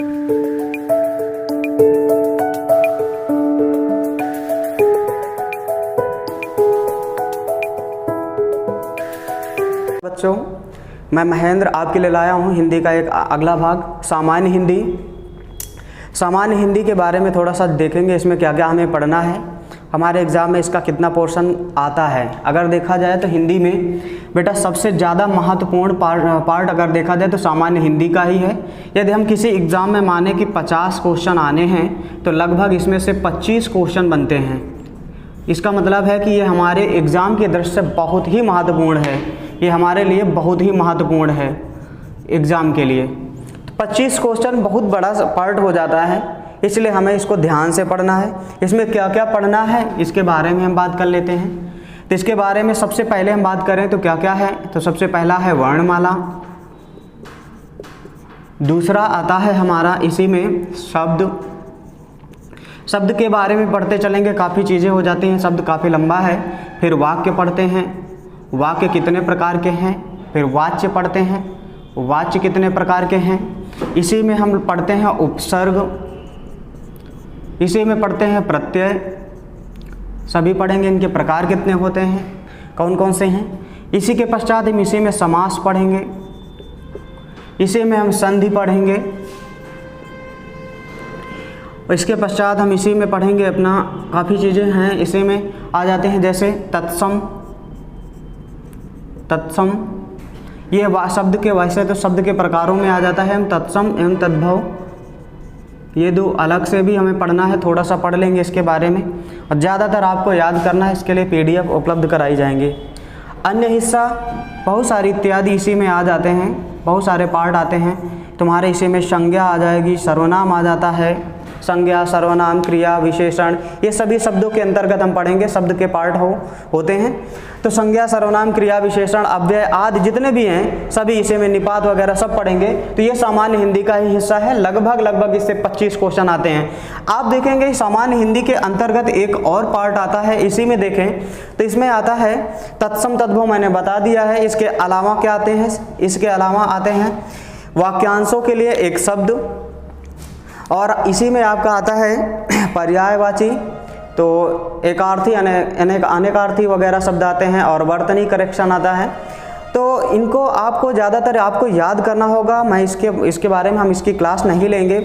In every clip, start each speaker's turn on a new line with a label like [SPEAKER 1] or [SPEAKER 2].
[SPEAKER 1] बच्चों, मैं महेंद्र आपके लिए लाया हूँ हिंदी का एक अगला भाग, सामान्य हिंदी। सामान्य हिंदी के बारे में थोड़ा सा देखेंगे, इसमें क्या क्या हमें पढ़ना है, हमारे एग्ज़ाम में इसका कितना पोर्शन आता है। अगर देखा जाए तो हिंदी में बेटा सबसे ज़्यादा महत्वपूर्ण पार्ट अगर देखा जाए तो सामान्य हिंदी का ही है। यदि हम किसी एग्ज़ाम में माने कि 50 क्वेश्चन आने हैं तो लगभग इसमें से 25 क्वेश्चन बनते हैं। इसका मतलब है कि ये हमारे एग्ज़ाम की दृष्टि से बहुत ही महत्वपूर्ण है, ये हमारे लिए बहुत ही महत्वपूर्ण है एग्ज़ाम के लिए। तो 25 क्वेश्चन बहुत बड़ा पार्ट हो जाता है, इसलिए हमें इसको ध्यान से पढ़ना है। इसमें क्या क्या पढ़ना है इसके बारे में हम बात कर लेते हैं। तो इसके बारे में सबसे पहले हम बात करें तो क्या क्या है, तो सबसे पहला है वर्णमाला। दूसरा आता है हमारा इसी में शब्द। शब्द के बारे में पढ़ते चलेंगे, काफ़ी चीज़ें हो जाती हैं, शब्द काफ़ी लंबा है। फिर वाक्य पढ़ते हैं, वाक्य कितने प्रकार के हैं। फिर वाच्य पढ़ते हैं, वाच्य कितने प्रकार के हैं। इसी में हम पढ़ते हैं उपसर्ग, इसी में पढ़ते हैं प्रत्यय, सभी पढ़ेंगे, इनके प्रकार कितने होते हैं, कौन कौन से हैं। इसी के पश्चात हम इसी में समास पढ़ेंगे, इसी में हम संधि पढ़ेंगे। इसके पश्चात हम इसी में पढ़ेंगे अपना काफ़ी चीज़ें हैं, इसी में आ जाते हैं जैसे तत्सम। तत्सम ये शब्द के वैसे तो शब्द के प्रकारों में आ जाता है, हम तत्सम एवं तद्भव, ये दो अलग से भी हमें पढ़ना है, थोड़ा सा पढ़ लेंगे इसके बारे में। और ज़्यादातर आपको याद करना है, इसके लिए PDF उपलब्ध कराई जाएंगे। अन्य हिस्सा बहुत सारी इत्यादि इसी में आ जाते हैं, बहुत सारे पार्ट आते हैं तुम्हारे। इसी में संज्ञा आ जाएगी, सर्वनाम आ जाता है, संज्ञा, सर्वनाम, क्रिया, विशेषण, ये सभी शब्दों के अंतर्गत हम पढ़ेंगे, शब्द के पार्ट होते हैं। तो संज्ञा, सर्वनाम, क्रिया, विशेषण, अव्यय आदि जितने भी हैं सभी इसी में, निपात वगैरह सब पढ़ेंगे। तो ये सामान्य हिंदी का ही हिस्सा है, लगभग इससे 25 क्वेश्चन आते हैं। आप देखेंगे सामान्य हिंदी के अंतर्गत एक और पार्ट आता है, इसी में देखें तो इसमें आता है तत्सम तद्भव, मैंने बता दिया है। इसके अलावा क्या आते हैं, इसके अलावा आते हैं वाक्यांशों के लिए एक शब्द, और इसी में आपका आता है पर्यायवाची, तो एकार्थी, अनेकार्थी वगैरह शब्द आते हैं, और वर्तनी करेक्शन आता है। तो इनको आपको ज़्यादातर आपको याद करना होगा। मैं इसके बारे में हम इसकी क्लास नहीं लेंगे,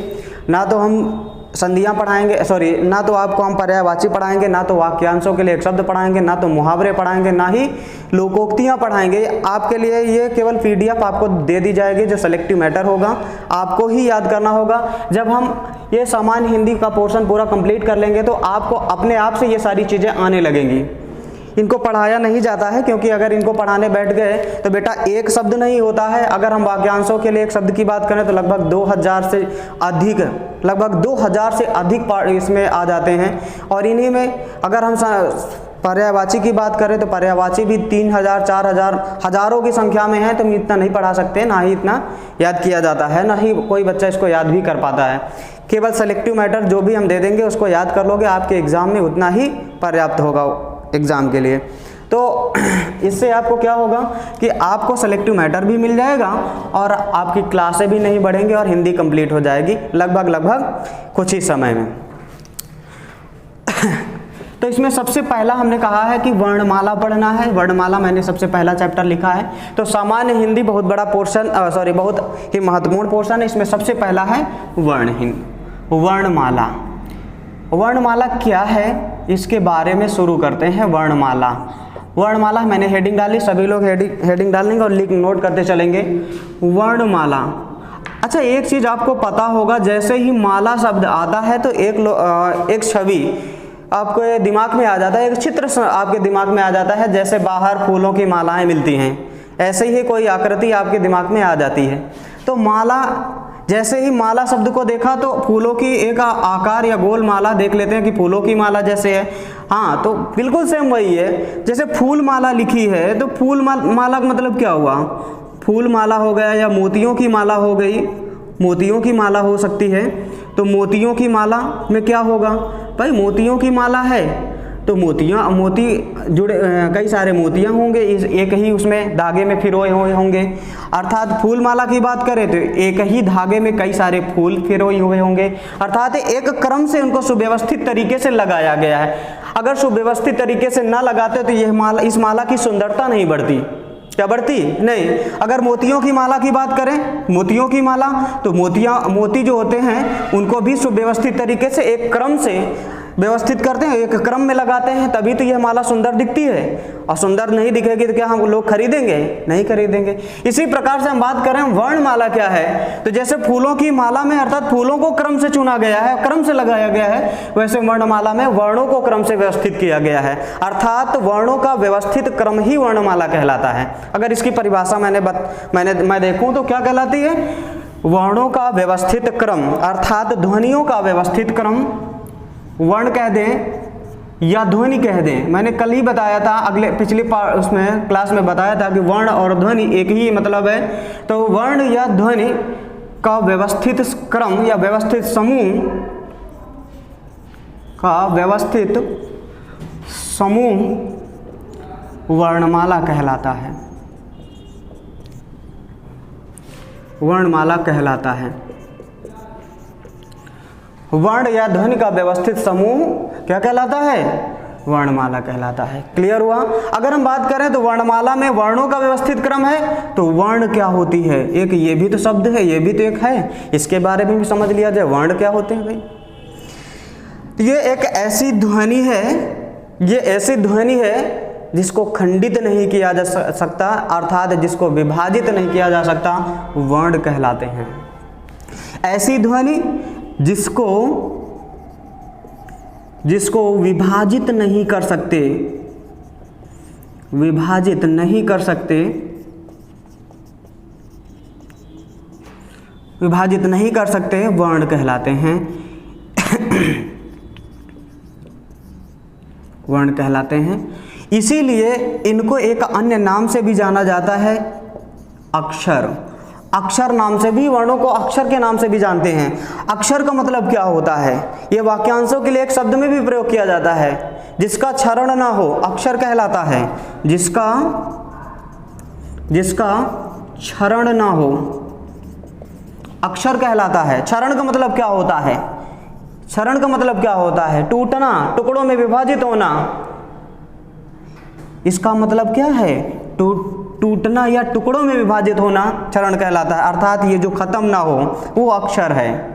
[SPEAKER 1] ना तो हम संधियाँ पढ़ाएंगे, ना तो आपको हम पर्यायवाची पढ़ाएंगे, ना तो वाक्यांशों के लिए एक शब्द पढ़ाएंगे, ना तो मुहावरे पढ़ाएंगे, ना ही लोकोक्तियाँ पढ़ाएंगे। आपके लिए ये केवल PDF आपको दे दी जाएगी, जो सेलेक्टिव मैटर होगा आपको ही याद करना होगा। जब हम ये सामान्य हिंदी का पोर्शन पूरा कंप्लीट कर लेंगे तो आपको अपने आप से ये सारी चीज़ें आने लगेंगी। इनको पढ़ाया नहीं जाता है, क्योंकि अगर इनको पढ़ाने बैठ गए तो बेटा एक शब्द नहीं होता है। अगर हम वाक्यांशों के लिए एक शब्द की बात करें तो लगभग 2000 से अधिक पार्ट इसमें आ जाते हैं। और इन्हीं में अगर हम पर्यायवाची की बात करें तो पर्यायवाची भी 3000, 4000, हजारों की संख्या में है, तो हम इतना नहीं पढ़ा सकते, ना ही इतना याद किया जाता है, ना ही कोई बच्चा इसको याद भी कर पाता है। केवल सेलेक्टिव मैटर जो भी हम दे देंगे उसको याद कर लोगे, आपके एग्ज़ाम में उतना ही पर्याप्त होगा एग्ज़ाम के लिए। तो इससे आपको क्या होगा कि आपको सेलेक्टिव मैटर भी मिल जाएगा और आपकी क्लासें भी नहीं बढ़ेंगी और हिंदी कंप्लीट हो जाएगी लगभग कुछ ही समय में। तो इसमें सबसे पहला हमने कहा है कि वर्णमाला पढ़ना है। वर्णमाला मैंने सबसे पहला चैप्टर लिखा है। तो सामान्य हिंदी बहुत बड़ा पोर्शन, बहुत ही महत्वपूर्ण पोर्शन है। इसमें सबसे पहला है वर्णमाला। वर्णमाला क्या है इसके बारे में शुरू करते हैं। वर्णमाला मैंने हेडिंग डाली, सभी लोग हेडिंग डालेंगे और नोट करते चलेंगे। वर्णमाला, अच्छा एक चीज़ आपको पता होगा, जैसे ही माला शब्द आता है तो एक छवि आपको दिमाग में आ जाता है, एक चित्र आपके दिमाग में आ जाता है। जैसे बाहर फूलों की मालाएं मिलती हैं, ऐसे ही कोई आकृति आपके दिमाग में आ जाती है। तो माला, जैसे ही माला शब्द को देखा तो फूलों की एक आकार या गोल माला देख लेते हैं कि फूलों की माला जैसे है। हाँ, तो बिल्कुल सेम वही है। जैसे फूल माला लिखी है तो फूल माला का मतलब क्या हुआ, फूल माला हो गया, या मोतियों की माला हो गई, मोतियों की माला हो सकती है। तो मोतियों की माला में क्या होगा भाई, मोतियों की माला है मोती जुड़े, कई सारे मोतियाँ होंगे एक ही उसमें धागे में पिरोए हुए होंगे। अर्थात फूल माला की बात करें तो एक ही धागे में कई सारे फूल पिरोए हुए होंगे। अर्थात एक क्रम से उनको सुव्यवस्थित तरीके से लगाया गया है। अगर सुव्यवस्थित तरीके से ना लगाते तो इस माला की सुंदरता नहीं बढ़ती। क्या बढ़ती? नहीं। अगर मोतियों की माला की बात करें, मोतियों की माला, तो मोती जो होते हैं उनको भी सुव्यवस्थित तरीके से एक क्रम से व्यवस्थित करते हैं, एक क्रम में लगाते हैं, तभी तो यह माला सुंदर दिखती है। और सुंदर नहीं दिखेगी तो क्या हम लोग खरीदेंगे? नहीं खरीदेंगे। इसी प्रकार से हम बात करें वर्णमाला क्या है, तो जैसे फूलों की माला में अर्थात फूलों को क्रम से चुना गया है, क्रम से लगाया गया है, वैसे वर्णमाला में वर्णों को क्रम से व्यवस्थित किया गया है। अर्थात वर्णों का व्यवस्थित क्रम ही वर्णमाला कहलाता है। अगर इसकी परिभाषा मैं देखूं तो क्या कहलाती है? वर्णों का व्यवस्थित क्रम, अर्थात ध्वनियों का व्यवस्थित क्रम, वर्ण कह दें या ध्वनि कह दें। मैंने कल ही बताया था, पिछली उसमें क्लास में बताया था कि वर्ण और ध्वनि एक ही मतलब है। तो वर्ण या ध्वनि का व्यवस्थित क्रम या व्यवस्थित समूह का व्यवस्थित समूह वर्णमाला कहलाता है। वर्णमाला कहलाता है। वर्ण या ध्वनि का व्यवस्थित समूह क्या कहलाता है? वर्णमाला कहलाता है। क्लियर हुआ? अगर हम बात करें तो वर्णमाला में वर्णों का व्यवस्थित क्रम है, तो वर्ण क्या होती है? एक ये भी तो शब्द है, ये भी तो एक है, इसके बारे में भी समझ लिया जाए। वर्ण क्या होते हैं भाई? ये एक ऐसी ध्वनि है, ये ऐसी ध्वनि है जिसको खंडित नहीं किया जा सकता, अर्थात जिसको विभाजित नहीं किया जा सकता, वर्ण कहलाते हैं। ऐसी ध्वनि जिसको विभाजित नहीं कर सकते, विभाजित नहीं कर सकते, विभाजित नहीं कर सकते, वर्ण कहलाते हैं। वर्ण कहलाते हैं। इसीलिए इनको एक अन्य नाम से भी जाना जाता है, अक्षर। अक्षर नाम से भी, वर्णों को अक्षर के नाम से भी जानते हैं। अक्षर का मतलब क्या होता है? ये वाक्यांशों के लिए एक शब्द में भी प्रयोग किया जाता है। जिसका क्षरण ना हो अक्षर कहलाता है। जिसका क्षरण ना हो अक्षर कहलाता है। क्षरण का मतलब क्या होता है? क्षरण का मतलब क्या होता है? टूटना, टुकड़ों में विभाजित होना। इसका मतलब क्या है? टूटना या टुकड़ों में विभाजित होना क्षरण कहलाता है। अर्थात ये जो खत्म ना हो वो अक्षर है।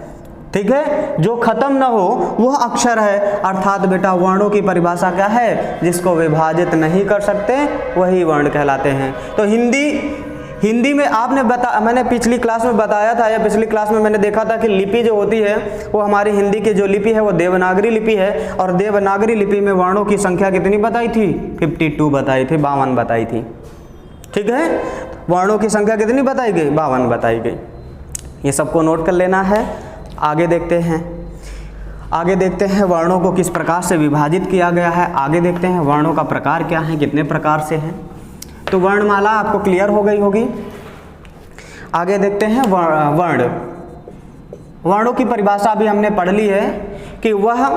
[SPEAKER 1] ठीक है, जो खत्म ना हो वह अक्षर है। अर्थात बेटा वर्णों की परिभाषा क्या है? जिसको विभाजित नहीं कर सकते वही वर्ण कहलाते हैं। तो हिंदी में मैंने पिछली क्लास में बताया था, या पिछली क्लास में मैंने देखा था कि लिपि जो होती है वो हमारी हिंदी की जो लिपि है वो देवनागरी लिपि है। और देवनागरी लिपि में वर्णों की संख्या कितनी बताई थी? 52 बताई थी, 52 बताई थी। ठीक है, वर्णों की संख्या कितनी बताई गई? 52 बताई गई। ये सबको नोट कर लेना है। आगे देखते हैं वर्णों को किस प्रकार से विभाजित किया गया है। आगे देखते हैं वर्णों का प्रकार क्या है, कितने प्रकार से है। तो वर्णमाला आपको क्लियर हो गई होगी। आगे देखते हैं वर्णों की परिभाषा भी हमने पढ़ ली है कि वह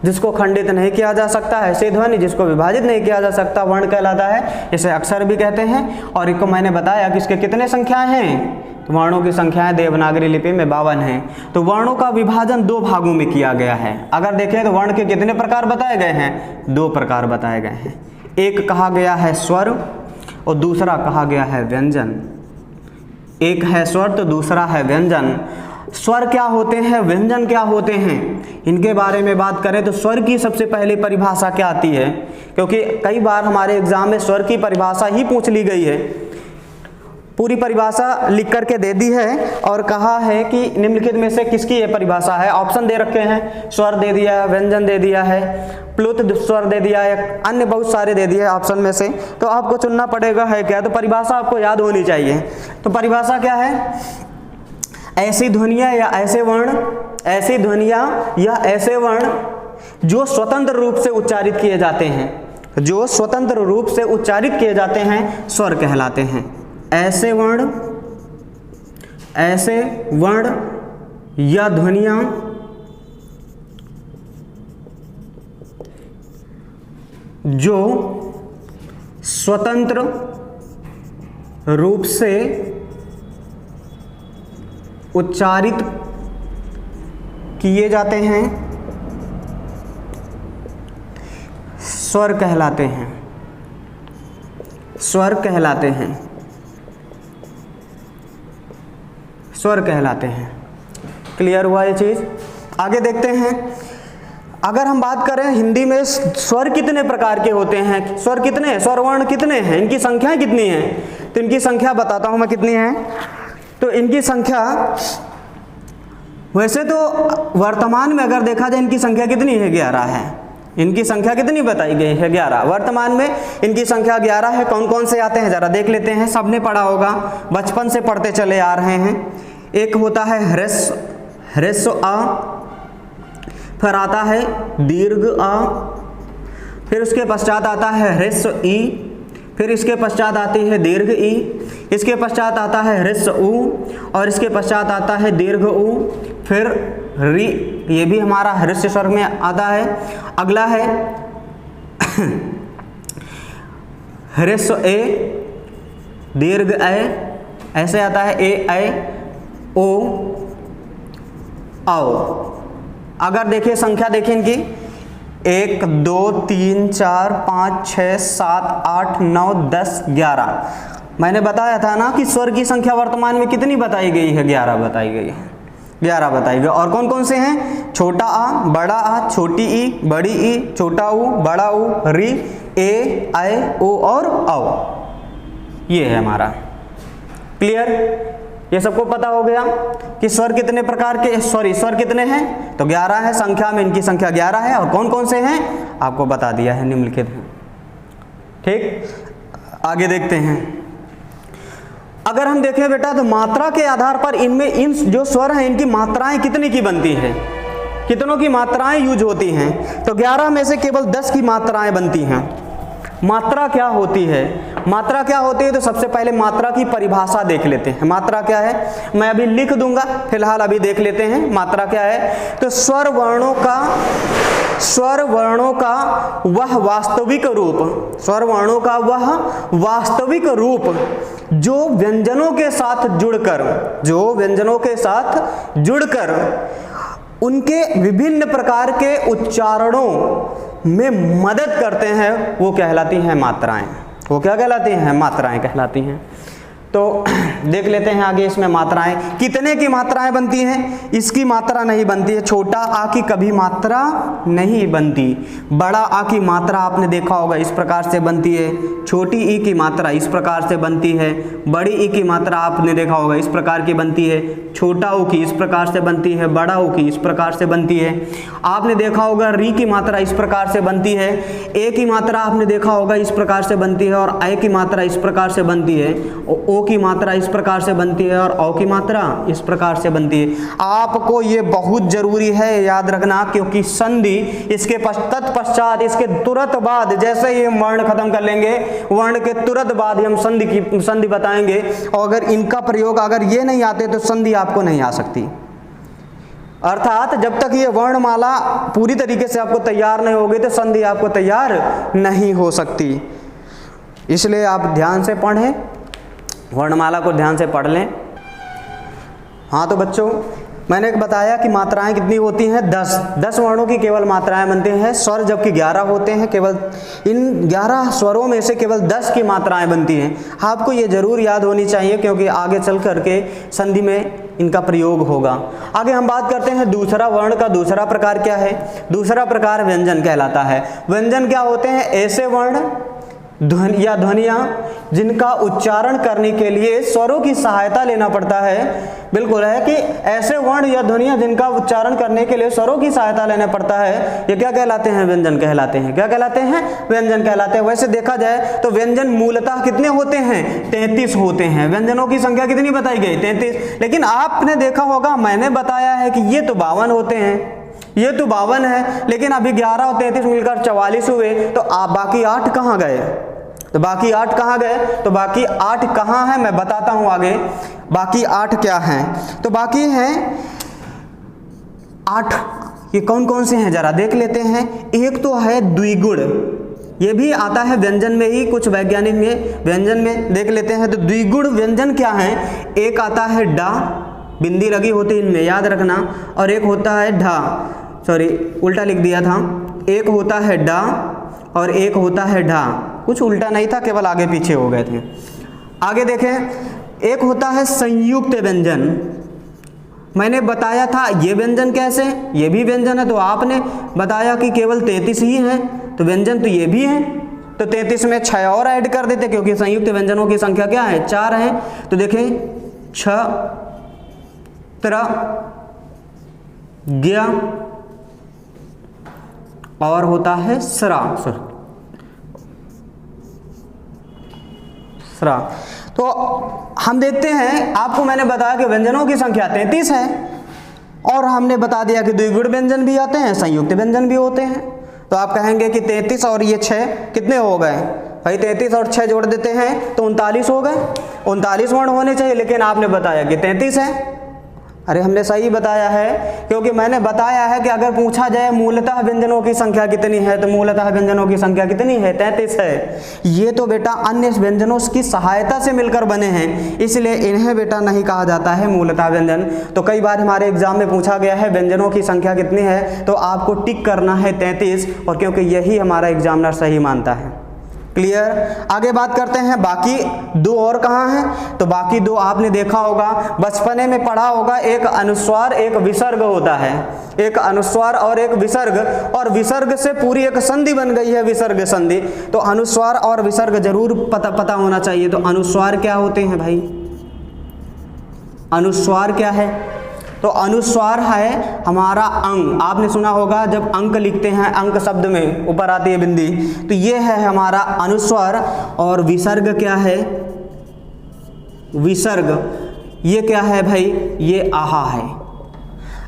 [SPEAKER 1] जिसको खंडित नहीं किया जा सकता, ऐसी ध्वनि जिसको विभाजित नहीं किया जा सकता, वर्ण कहलाता है। इसे अक्षर भी कहते हैं। और इसको मैंने बताया कि इसके कितने संख्याएं हैं, तो वर्णों की संख्याएं देवनागरी लिपि में 52 हैं। तो वर्णों का विभाजन 2 भागों में किया गया है। अगर देखें तो वर्ण के कितने प्रकार बताए गए हैं? 2 प्रकार बताए गए हैं। एक कहा गया है स्वर और दूसरा कहा गया है व्यंजन। एक है स्वर तो दूसरा है व्यंजन। स्वर क्या होते हैं, व्यंजन क्या होते हैं, इनके बारे में बात करें तो स्वर की सबसे पहले परिभाषा क्या आती है? क्योंकि कई बार हमारे एग्जाम में स्वर की परिभाषा ही पूछ ली गई है। पूरी परिभाषा लिख करके दे दी है और कहा है कि निम्नलिखित में से किसकी ये परिभाषा है। ऑप्शन दे रखे हैं, स्वर दे दिया है, व्यंजन दे दिया है, प्लुत स्वर दे दिया है, अन्य बहुत सारे दे दिए ऑप्शन में से। तो आपको चुनना पड़ेगा है क्या। तो परिभाषा आपको याद होनी चाहिए। तो परिभाषा क्या है? ऐसी ध्वनियाँ या ऐसे वर्ण, ऐसी ध्वनियाँ या ऐसे वर्ण जो स्वतंत्र रूप से उच्चारित किए जाते हैं, जो स्वतंत्र रूप से उच्चारित किए जाते हैं, स्वर कहलाते हैं। ऐसे वर्ण या ध्वनियाँ जो स्वतंत्र रूप से उच्चारित किए जाते हैं स्वर कहलाते हैं, स्वर कहलाते हैं, स्वर कहलाते हैं। क्लियर हुआ ये चीज? आगे देखते हैं। अगर हम बात करें हिंदी में स्वर कितने प्रकार के होते हैं, स्वर कितने हैं, स्वर वर्ण कितने हैं, इनकी संख्याएं कितनी हैं, तो इनकी संख्या बताता हूं मैं कितनी है। तो इनकी संख्या वैसे तो वर्तमान में अगर देखा जाए इनकी संख्या कितनी है, 11 है। इनकी संख्या कितनी बताई गई है, 11। वर्तमान में इनकी संख्या 11 है। कौन कौन से आते हैं जरा देख लेते हैं। सबने पढ़ा होगा, बचपन से पढ़ते चले आ रहे हैं। एक होता है ह्रस्व आ, फिर आता है दीर्घ आ, फिर उसके पश्चात आता है ह्रस्व ई, फिर इसके पश्चात आती है दीर्घ ई, इसके पश्चात आता है ह्रस्व ऊ, और इसके पश्चात आता है दीर्घ ऊ, फिर री, ये भी हमारा ह्रस्व स्वर में आता है। अगला है ह्रस्व ए, दीर्घ ए, ऐसे आता है ए ऐ ओ आओ। अगर देखिए संख्या देखिए इनकी 1 2 3 4 5 6 7 8 9 10 11। मैंने बताया था ना कि स्वर की संख्या वर्तमान में कितनी बताई गई है, 11 बताई गई है, 11 बताई गई। और कौन कौन से हैं, छोटा आ, बड़ा आ, छोटी ई, बड़ी ई, छोटा ऊ, बड़ा ऊ, री, ए ऐ ओ और औ। ये है हमारा। क्लियर? ये सबको पता हो गया कि स्वर कितने प्रकार के, स्वर कितने हैं, तो 11 है। संख्या में इनकी संख्या 11 है। और कौन कौन से हैं आपको बता दिया है, निम्नलिखित हैं। ठीक, आगे देखते हैं। अगर हम देखें बेटा तो मात्रा के आधार पर इनमें इन जो स्वर हैं इनकी मात्राएं कितनी की बनती है, कितनों की मात्राएं यूज होती हैं, तो 11 में से केवल 10 की मात्राएं बनती हैं। मात्रा क्या होती है, मात्रा क्या होती है, तो सबसे पहले मात्रा की परिभाषा देख लेते हैं। मात्रा क्या है मैं अभी लिख दूंगा, फिलहाल अभी देख लेते हैं मात्रा क्या है। तो स्वर वर्णों का वह वास्तविक रूप, स्वर वर्णों का वह वास्तविक रूप जो व्यंजनों के साथ जुड़कर उनके विभिन्न प्रकार के उच्चारणों में मदद करते हैं, वो कहलाती हैं मात्राएं। वो क्या कहलाती हैं, मात्राएं कहलाती हैं। तो देख लेते हैं आगे इसमें मात्राएं, कितने की मात्राएं बनती हैं, इसकी मात्रा नहीं बनती है। छोटा आ की कभी मात्रा नहीं बनती। बड़ा आ की मात्रा आपने देखा होगा इस प्रकार से बनती है, छोटी ई की मात्रा इस प्रकार से बनती है, बड़ी ई की मात्रा आपने देखा होगा इस प्रकार की बनती है, छोटा ऊ की इस प्रकार से बनती है, बड़ा ऊ की इस प्रकार से बनती है। आपने देखा होगा री की मात्रा इस प्रकार से बनती है, ए की मात्रा आपने देखा होगा इस प्रकार से बनती है, और ऐ की मात्रा इस प्रकार से बनती है, ओ की मात्रा इस प्रकार से बनती है, और औ की मात्रा इस प्रकार से बनती है। आपको ये बहुत जरूरी है याद रखना, क्योंकि संधि इसके तत्पश्चात, इसके तुरंत बाद, जैसे ही हम वर्ण खत्म कर लेंगे, वर्ण के तुरंत बाद ही हम संधि बताएंगे। और अगर इनका प्रयोग अगर ये नहीं आते तो संधि आपको नहीं आ सकती। अर्थात जब तक ये वर्णमाला पूरी तरीके से आपको तैयार नहीं होगी तो संधि आपको तैयार नहीं हो सकती। इसलिए आप ध्यान से पढ़ें, वर्णमाला को ध्यान से पढ़ लें। हाँ तो बच्चों मैंने बताया कि मात्राएं कितनी होती हैं, 10 वर्णों की केवल मात्राएं बनती हैं। स्वर जबकि 11 होते हैं, केवल इन 11 स्वरों में से केवल 10 की मात्राएं बनती हैं। आपको ये जरूर याद होनी चाहिए, क्योंकि आगे चल करके संधि में इनका प्रयोग होगा। आगे हम बात करते हैं दूसरा वर्ण का। दूसरा प्रकार क्या है, दूसरा प्रकार व्यंजन कहलाता है। व्यंजन क्या होते हैं, ऐसे वर्ण या ध्वनियाँ जिनका उच्चारण करने के लिए स्वरों की सहायता लेना पड़ता है। बिल्कुल है कि ऐसे वर्ण या ध्वनियाँ जिनका उच्चारण करने के लिए स्वरों की सहायता लेना पड़ता है, ये क्या कहलाते हैं, व्यंजन कहलाते हैं। क्या कहलाते हैं, व्यंजन कहलाते हैं। वैसे देखा जाए तो व्यंजन मूलतः कितने होते हैं, 33 होते हैं। व्यंजनों की संख्या कितनी बताई गई, 33। लेकिन आपने देखा होगा, मैंने बताया है कि ये तो 52 होते हैं, ये तो 52 है, लेकिन अभी 11 और 33 मिलकर 44 हुए। तो बाकी 8 कहाँ गए, तो बाकी 8 कहाँ गए, तो बाकी 8 कहाँ हैं मैं बताता हूं आगे। बाकी 8 क्या हैं, तो बाकी हैं 8। ये कौन कौन से हैं जरा देख लेते हैं। एक तो है द्विगुण, ये भी आता है व्यंजन में ही, कुछ वैज्ञानिक में व्यंजन में देख लेते हैं। तो द्विगुण व्यंजन क्या है? एक आता है डा, बिंदी लगी होती है इनमें, याद रखना, और एक होता है ढा, सॉरी उल्टा लिख दिया था, एक होता है डा और एक होता है ढा, कुछ उल्टा नहीं था, केवल आगे पीछे हो गए थे। आगे देखें, एक होता है संयुक्त व्यंजन। मैंने बताया था ये व्यंजन कैसे, ये भी व्यंजन है, तो आपने बताया कि केवल 33 ही हैं, तो व्यंजन तो ये भी है, तो 33 में 6 और ऐड कर देते, क्योंकि संयुक्त व्यंजनों की संख्या क्या है? 4 है। तो देखें 6 3 ज्ञ और होता है स्रा, तो हम देखते हैं, आपको मैंने बताया कि व्यंजनों की संख्या 33 है, और हमने बता दिया कि द्विगुण व्यंजन भी आते हैं, संयुक्त व्यंजन भी होते हैं। तो आप कहेंगे कि 33 और ये 6 कितने हो गए? भाई 33 और 6 जोड़ देते हैं तो 39 हो गए। 39 वर्ण होने चाहिए, लेकिन आपने बताया कि 33 है। अरे हमने सही बताया है, क्योंकि मैंने बताया है कि अगर पूछा जाए मूलतः व्यंजनों की संख्या कितनी है, तो मूलतः व्यंजनों की संख्या कितनी है? 33 है। ये तो बेटा अन्य व्यंजनों की सहायता से मिलकर बने हैं, इसलिए इन्हें बेटा नहीं कहा जाता है मूलतः व्यंजन। तो कई बार हमारे एग्जाम में पूछा गया है व्यंजनों की संख्या कितनी है, तो आपको टिक करना है 33, और क्योंकि यही हमारा एग्जामिनर सही मानता है। क्लियर? आगे बात करते हैं, बाकी 2 और कहाँ हैं? तो बाकी 2 आपने देखा होगा, बचपने में पढ़ा होगा, एक अनुस्वार एक विसर्ग होता है, एक अनुस्वार और एक विसर्ग, और विसर्ग से पूरी एक संधि बन गई है, विसर्ग संधि। तो अनुस्वार और विसर्ग जरूर पता होना चाहिए। तो अनुस्वार क्या होते हैं भाई? अनुस्वार क्या है? तो अनुस्वार है हमारा अंग। आपने सुना होगा जब अंक लिखते हैं, अंक शब्द में ऊपर आती है बिंदी, तो ये है हमारा अनुस्वार। और विसर्ग क्या है? विसर्ग ये क्या है भाई? ये आहा है।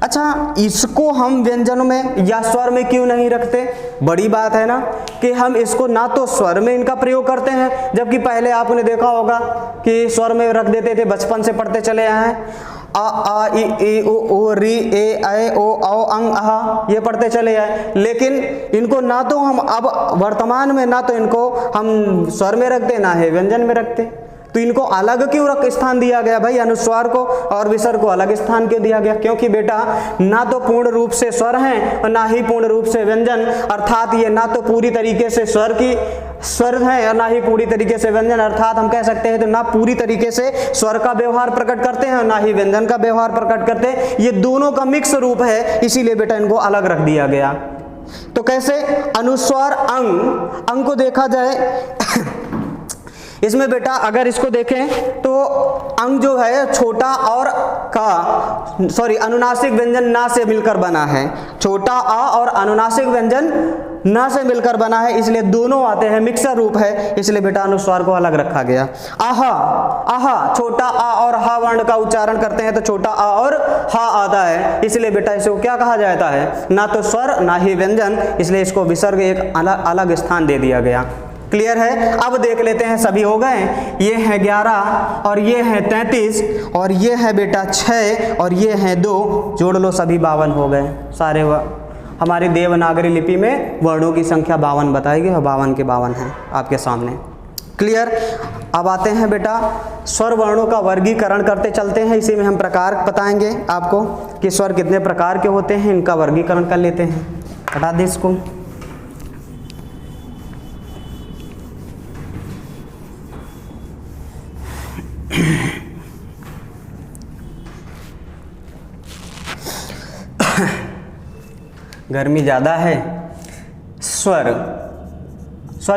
[SPEAKER 1] अच्छा, इसको हम व्यंजन में या स्वर में क्यों नहीं रखते? बड़ी बात है ना कि हम इसको ना तो स्वर में इनका प्रयोग करते हैं, जबकि पहले आपने देखा होगा कि स्वर में रख देते थे, बचपन से पढ़ते चले आए हैं, आ आ इ ई उ ऊ री ए ऐ ओ औ अंग अहा, ये पढ़ते चले आए। लेकिन इनको ना तो हम अब वर्तमान में ना तो इनको हम स्वर में रखते, ना है व्यंजन में रखते। तो इनको अलग क्यों स्थान दिया गया भाई? अनुस्वार को और विसर्ग को अलग स्थान क्यों दिया गया? क्योंकि बेटा ना तो पूर्ण रूप से स्वर हैं और ना ही पूर्ण रूप से व्यंजन, अर्थात ये ना तो पूरी तरीके से स्वर है और ना ही पूरी तरीके से व्यंजन, अर्थात हम कह सकते हैं तो ना पूरी तरीके से स्वर का व्यवहार प्रकट करते हैं और ना ही व्यंजन का व्यवहार प्रकट करते हैं। ये दोनों का मिक्स रूप है, इसीलिए बेटा इनको अलग रख दिया गया। तो कैसे? अनुस्वार अंग को देखा जाए इसमें बेटा अगर इसको देखें तो अंग जो है छोटा और का, सॉरी अनुनासिक व्यंजन ना से मिलकर बना है। छोटा आ और अनुनासिक व्यंजन ना से मिलकर बना है, इसलिए दोनों आते हैं, मिक्सर रूप है, इसलिए बेटा अनुस्वार को अलग रखा गया। आहा, आहा छोटा आ और हा वर्ण का उच्चारण करते हैं तो छोटा आ और हा आता है, इसलिए बेटा इसको क्या कहा जाता है? ना तो स्वर ना ही व्यंजन, इसलिए इसको विसर्ग एक अलग स्थान दे दिया गया। क्लियर है? अब देख लेते हैं, सभी हो गए। ये है 11 और ये है 33 और ये है बेटा 6 और ये है 2, जोड़ लो सभी 52 हो गए सारे। हमारी देवनागरी लिपि में वर्णों की संख्या 52 बताई गई और 52 के 52 हैं आपके सामने। क्लियर? अब आते हैं बेटा स्वर वर्णों का वर्गीकरण करते चलते हैं। इसी में हम प्रकार बताएंगे आपको कि स्वर कितने प्रकार के होते हैं, इनका वर्गीकरण कर लेते हैं। हटा दे इसको। गर्मी ज़्यादा है। स्वर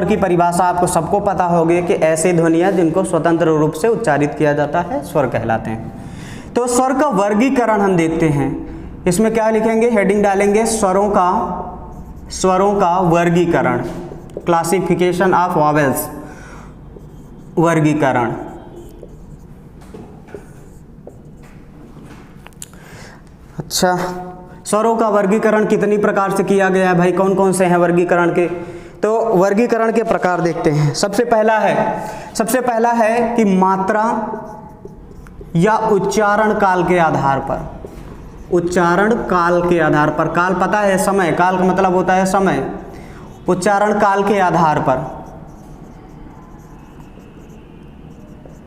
[SPEAKER 1] की परिभाषा आपको सबको पता होगी कि ऐसी ध्वनियाँ जिनको स्वतंत्र रूप से उच्चारित किया जाता है स्वर कहलाते हैं। तो स्वर का वर्गीकरण हम देखते हैं। इसमें क्या लिखेंगे? हेडिंग डालेंगे स्वरों का वर्गीकरण, क्लासिफिकेशन ऑफ वॉवेल्स, वर्गीकरण। अच्छा, स्वरों का वर्गीकरण कितनी प्रकार से किया गया है भाई? कौन कौन से हैं वर्गीकरण के? तो वर्गीकरण के प्रकार देखते हैं। सबसे पहला है कि मात्रा या उच्चारण काल के आधार पर, उच्चारण काल के आधार पर, काल पता है समय, काल का मतलब होता है समय, उच्चारण काल के आधार पर।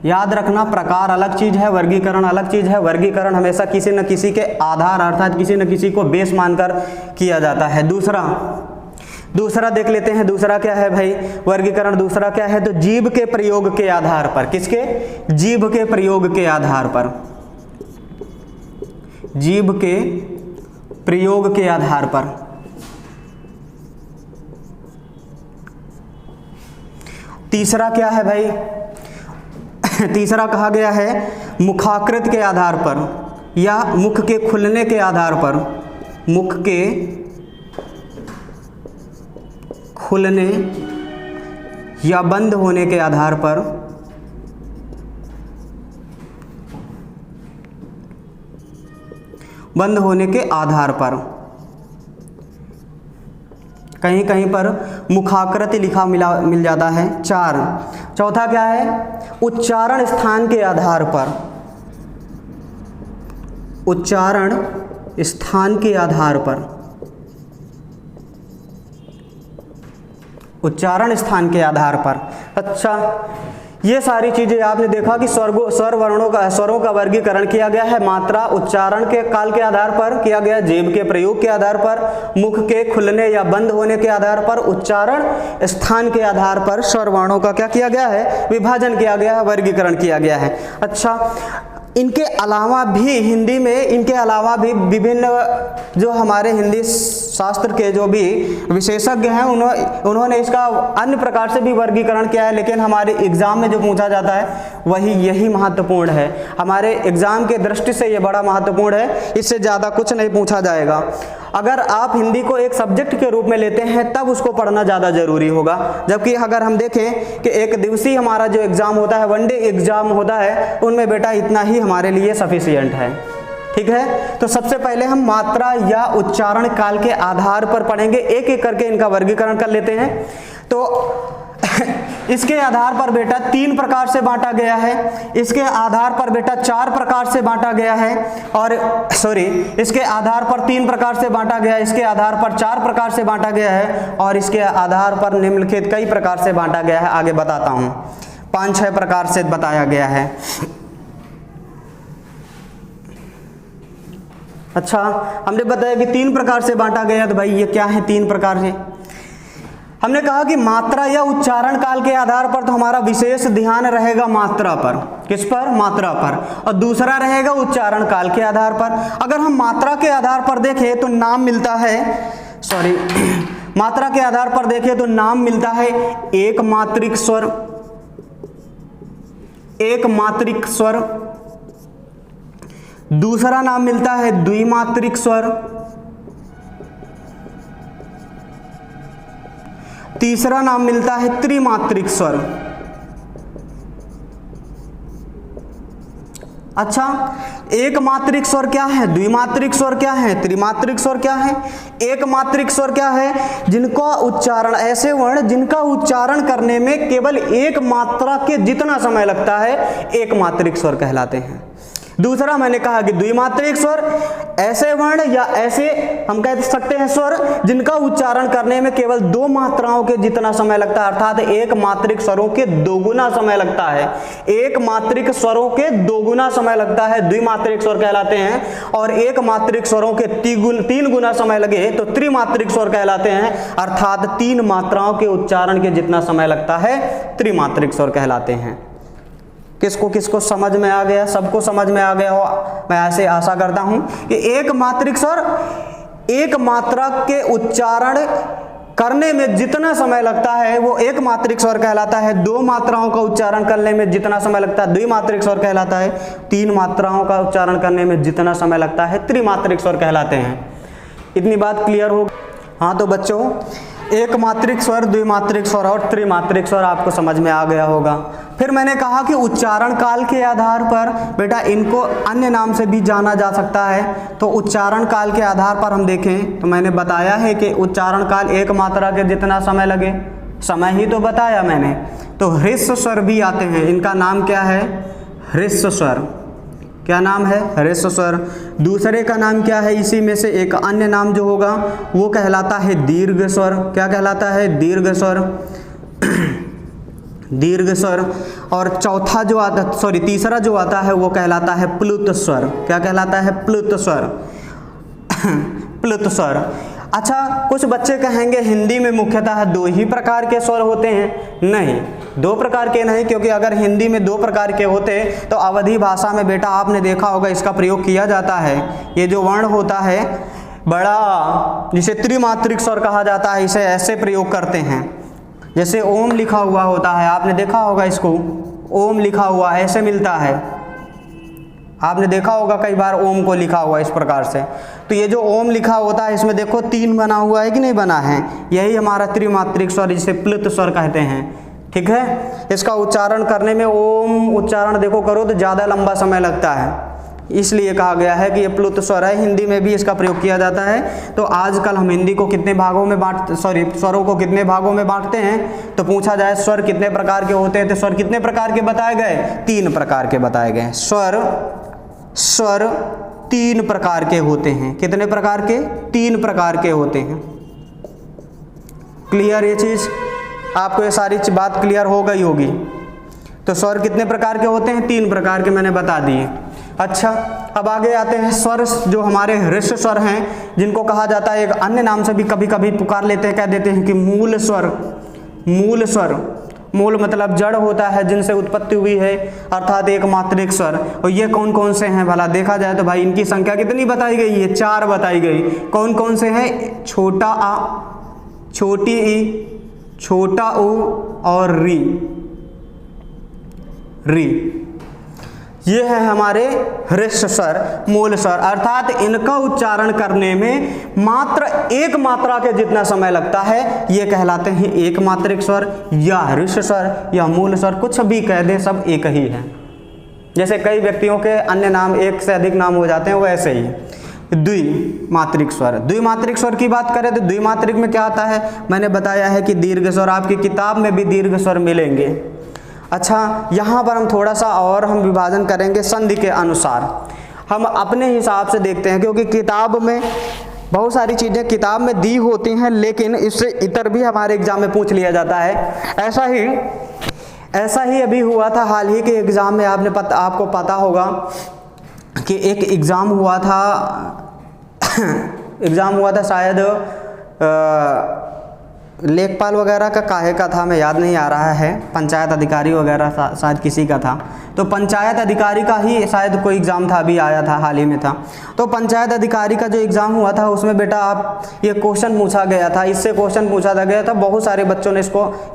[SPEAKER 1] याद रखना, प्रकार अलग चीज है, वर्गीकरण अलग चीज है। वर्गीकरण हमेशा किसी न किसी के आधार अर्थात किसी न किसी को बेस मानकर किया जाता है। दूसरा देख लेते हैं, दूसरा क्या है भाई वर्गीकरण? दूसरा क्या है? तो जीव के प्रयोग के आधार पर। किसके? जीव के प्रयोग के आधार पर। जीव के प्रयोग के आधार पर। तीसरा क्या है भाई? तीसरा कहा गया है मुखाकृत के आधार पर या मुख के खुलने के आधार पर। मुख के खुलने या बंद होने के आधार पर। बंद होने के आधार पर। कहीं कहीं पर मुखाकृति लिखा मिल जाता है। चौथा क्या है? उच्चारण स्थान के आधार पर। उच्चारण स्थान के आधार पर। उच्चारण स्थान के आधार पर। अच्छा, ये सारी चीजें आपने देखा कि स्वरों का वर्गीकरण किया गया है। मात्रा उच्चारण के काल के आधार पर किया गया, जीव के प्रयोग के आधार पर, मुख के खुलने या बंद होने के आधार पर, उच्चारण स्थान के आधार पर स्वर वर्णों का क्या किया गया है? विभाजन किया गया है, वर्गीकरण किया गया है। अच्छा, इनके अलावा भी हिंदी में इनके अलावा भी विभिन्न जो हमारे हिंदी शास्त्र के जो भी विशेषज्ञ हैं उन्होंने इसका अन्य प्रकार से भी वर्गीकरण किया है, लेकिन हमारे एग्जाम में जो पूछा जाता है वही यही महत्वपूर्ण है। हमारे एग्जाम के दृष्टि से ये बड़ा महत्वपूर्ण है, इससे ज़्यादा कुछ नहीं पूछा जाएगा। अगर आप हिंदी को एक सब्जेक्ट के रूप में लेते हैं तब उसको पढ़ना ज़्यादा ज़रूरी होगा, जबकि अगर हम देखें कि एक दिवसीय हमारा जो एग्ज़ाम होता है, वनडे एग्ज़ाम होता है, उनमें बेटा इतना ही हमारे लिए सफिशिएंट है। ठीक है, तो सबसे पहले हम मात्रा या उच्चारण काल के आधार पर पढ़ेंगे, एक एक करके इनका वर्गीकरण कर लेते हैं। तो इसके आधार पर बेटा 3 प्रकार से बांटा गया है, इसके आधार पर बेटा 4 प्रकार से बांटा गया है, और इसके आधार पर 3 प्रकार से बांटा गया है, इसके आधार पर 4 प्रकार से बांटा गया है, और इसके आधार पर निम्नलिखित कई प्रकार से बांटा गया है। आगे बताता हूं, 5-6 प्रकार से बताया गया है। अच्छा, हमने बताया कि 3 प्रकार से बांटा गया, तो भाई ये क्या है 3 प्रकार से? हमने कहा कि मात्रा या उच्चारण काल के आधार पर तो हमारा विशेष ध्यान रहेगा मात्रा पर। किस पर? मात्रा पर। और दूसरा रहेगा उच्चारण काल के आधार पर। अगर हम मात्रा के आधार पर देखें तो नाम मिलता है, मात्रा के आधार पर देखें तो नाम मिलता है एक मात्रिक स्वर, एक मात्रिक स्वर। दूसरा नाम मिलता है द्विमात्रिक स्वर। तीसरा नाम मिलता है त्रिमात्रिक स्वर। अच्छा, एक मात्रिक स्वर क्या है? द्विमात्रिक स्वर क्या है? त्रिमात्रिक स्वर क्या है? एक मात्रिक स्वर क्या है? जिनका उच्चारण, ऐसे वर्ण जिनका उच्चारण करने में केवल एक मात्रा के जितना समय लगता है, एक मात्रिक स्वर कहलाते हैं। दूसरा मैंने कहा कि द्विमात्रिक स्वर ऐसे वर्ण या ऐसे हम कह सकते हैं स्वर जिनका उच्चारण करने में केवल 2 मात्राओं के जितना समय लगता है, अर्थात एक मात्रिक स्वरों के 2 गुना समय लगता है। एक मात्रिक स्वरों के 2 गुना समय लगता है, द्विमात्रिक स्वर कहलाते हैं। और एक मात्रिक स्वरों के 3 गुना समय लगे तो त्रिमात्रिक स्वर कहलाते हैं, अर्थात 3 मात्राओं के उच्चारण के जितना समय लगता है त्रिमात्रिक स्वर कहलाते हैं। किसको किसको समझ में आ गया? सबको समझ में आ गया हो, मैं ऐसे आशा करता हूं कि एक मात्रिक स्वर एक मात्रा के उच्चारण करने में जितना समय लगता है वो एक मात्रिक स्वर कहलाता है। 2 मात्राओं का उच्चारण करने में जितना समय लगता है द्विमात्रिक स्वर कहलाता है। 3 मात्राओं का उच्चारण करने में जितना समय लगता है त्रिमात्रिक स्वर कहलाते हैं। इतनी बात क्लियर हो? हाँ, तो बच्चों एक मात्रिक स्वर, द्विमात्रिक स्वर और त्रिमात्रिक स्वर आपको समझ में आ गया होगा। फिर मैंने कहा कि उच्चारण काल के आधार पर बेटा इनको अन्य नाम से भी जाना जा सकता है। तो उच्चारण काल के आधार पर हम देखें तो मैंने बताया है कि उच्चारण काल एक मात्रा के जितना समय लगे, समय ही तो बताया मैंने। तो ह्रस्व स्वर भी आते हैं, इनका नाम क्या है? ह्रस्व स्वर। क्या नाम है? ह्रस्व स्वर। दूसरे का नाम क्या है? इसी में से एक अन्य नाम जो होगा वो कहलाता है दीर्घ स्वर। क्या कहलाता है? दीर्घ स्वर। दीर्घ स्वर। और चौथा जो आता, सॉरी तीसरा जो आता है वो कहलाता है प्लुत स्वर। क्या कहलाता है? प्लुत स्वर। प्लुत स्वर। अच्छा, कुछ बच्चे कहेंगे हिंदी में मुख्यतः दो ही प्रकार के स्वर होते हैं। नहीं, दो प्रकार के नहीं, क्योंकि अगर हिंदी में दो प्रकार के होते तो अवधी भाषा में बेटा आपने देखा होगा इसका प्रयोग किया जाता है। ये जो वर्ण होता है बड़ा, जिसे त्रिमात्रिक स्वर कहा जाता है, इसे ऐसे प्रयोग करते हैं। जैसे ओम लिखा हुआ होता है, आपने देखा होगा इसको, ओम लिखा हुआ ऐसे मिलता है। आपने देखा होगा कई बार ओम को लिखा हुआ इस प्रकार से। तो ये जो ओम लिखा होता है इसमें देखो 3 बना हुआ है कि नहीं बना है? यही हमारा त्रिमात्रिक स्वर, जिसे प्लुत स्वर कहते हैं। ठीक है, इसका उच्चारण करने में ओम उच्चारण देखो करो तो ज़्यादा लंबा समय लगता है, इसलिए कहा गया है कि ये प्लुत स्वर है। हिंदी में भी इसका प्रयोग किया जाता है। तो आजकल हम हिंदी को कितने भागों में स्वरों को कितने भागों में बांटते हैं? तो पूछा जाए स्वर कितने प्रकार के होते हैं, तो स्वर कितने प्रकार के बताए गए? 3 प्रकार के बताए गए। स्वर 3 प्रकार के होते हैं। कितने प्रकार के? 3 प्रकार के होते हैं। क्लियर? ये चीज आपको ये सारी बात क्लियर हो गई होगी। तो स्वर कितने प्रकार के होते हैं? 3 प्रकार के मैंने बता दिए। अच्छा, अब आगे आते हैं स्वर जो हमारे ह्रस्व स्वर हैं, जिनको कहा जाता है एक अन्य नाम से भी कभी कभी पुकार लेते हैं, कह देते हैं कि मूल स्वर। मूल स्वर, मूल मतलब जड़ होता है, जिनसे उत्पत्ति हुई है, अर्थात एक मात्रिक स्वर। और ये कौन कौन से हैं भला? देखा जाए तो भाई इनकी संख्या कितनी बताई गई है? 4 बताई गई। कौन कौन से हैं? छोटा आ, छोटी ई, छोटा ऊ और री। ये है हमारे ह्रस्व स्वर, मूल स्वर। अर्थात इनका उच्चारण करने में मात्र एक मात्रा के जितना समय लगता है, ये कहलाते हैं एक मात्रिक स्वर या ह्रस्व स्वर या मूल स्वर। कुछ भी कह दे, सब एक ही है। जैसे कई व्यक्तियों के अन्य नाम, एक से अधिक नाम हो जाते हैं, वो ऐसे ही। द्विमात्रिक स्वर। द्विमात्रिक स्वर की बात करें तो द्विमात्रिक में क्या आता है? मैंने बताया है कि दीर्घ स्वर। आपकी किताब में भी दीर्घ स्वर मिलेंगे। अच्छा, यहाँ पर हम थोड़ा सा और हम विभाजन करेंगे संधि के अनुसार। हम अपने हिसाब से देखते हैं, क्योंकि किताब में बहुत सारी चीज़ें किताब में दी होती हैं, लेकिन इससे इतर भी हमारे एग्जाम में पूछ लिया जाता है। ऐसा ही अभी हुआ था हाल ही के एग्ज़ाम में। आपको पता होगा कि एक एग्ज़ाम हुआ था शायद लेखपाल वगैरह का काहे का था, मैं याद नहीं आ रहा है, पंचायत अधिकारी वगैरह शायद किसी का था। तो पंचायत अधिकारी का ही शायद कोई एग्ज़ाम था, अभी आया था, हाल ही में था। तो पंचायत अधिकारी का जो एग्ज़ाम हुआ था उसमें बेटा आप ये क्वेश्चन पूछा गया था, इससे क्वेश्चन पूछा गया था। बहुत सारे बच्चों ने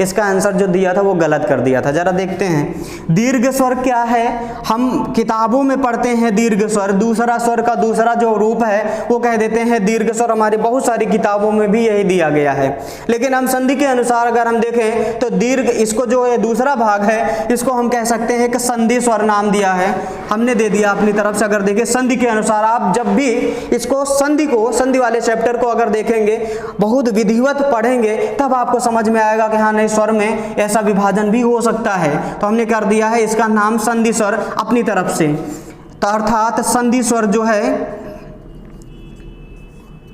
[SPEAKER 1] इसका आंसर जो दिया था वो गलत कर दिया था। ज़रा देखते हैं दीर्घ स्वर क्या है। हम किताबों में पढ़ते हैं दीर्घ स्वर, दूसरा स्वर का दूसरा जो रूप है वो कह देते हैं दीर्घ स्वर। हमारी बहुत सारी किताबों में भी यही दिया गया है। लेकिन हम संधि के अनुसार अगर हम देखें तो दीर्घ, इसको जो है दूसरा भाग है, इसको हम कह सकते हैं कि संधि स्वर नाम दिया है, हमने दे दिया अपनी तरफ से। अगर देखें संधि के अनुसार, आप जब भी इसको संधि वाले चैप्टर को अगर देखेंगे, बहुत विधिवत पढ़ेंगे, तब आपको समझ में आएगा कि हाँ नहीं, स्वर में ऐसा विभाजन भी हो सकता है। तो हमने कर दिया है इसका नाम संधि स्वर अपनी तरफ से। तो अर्थात संधि स्वर जो है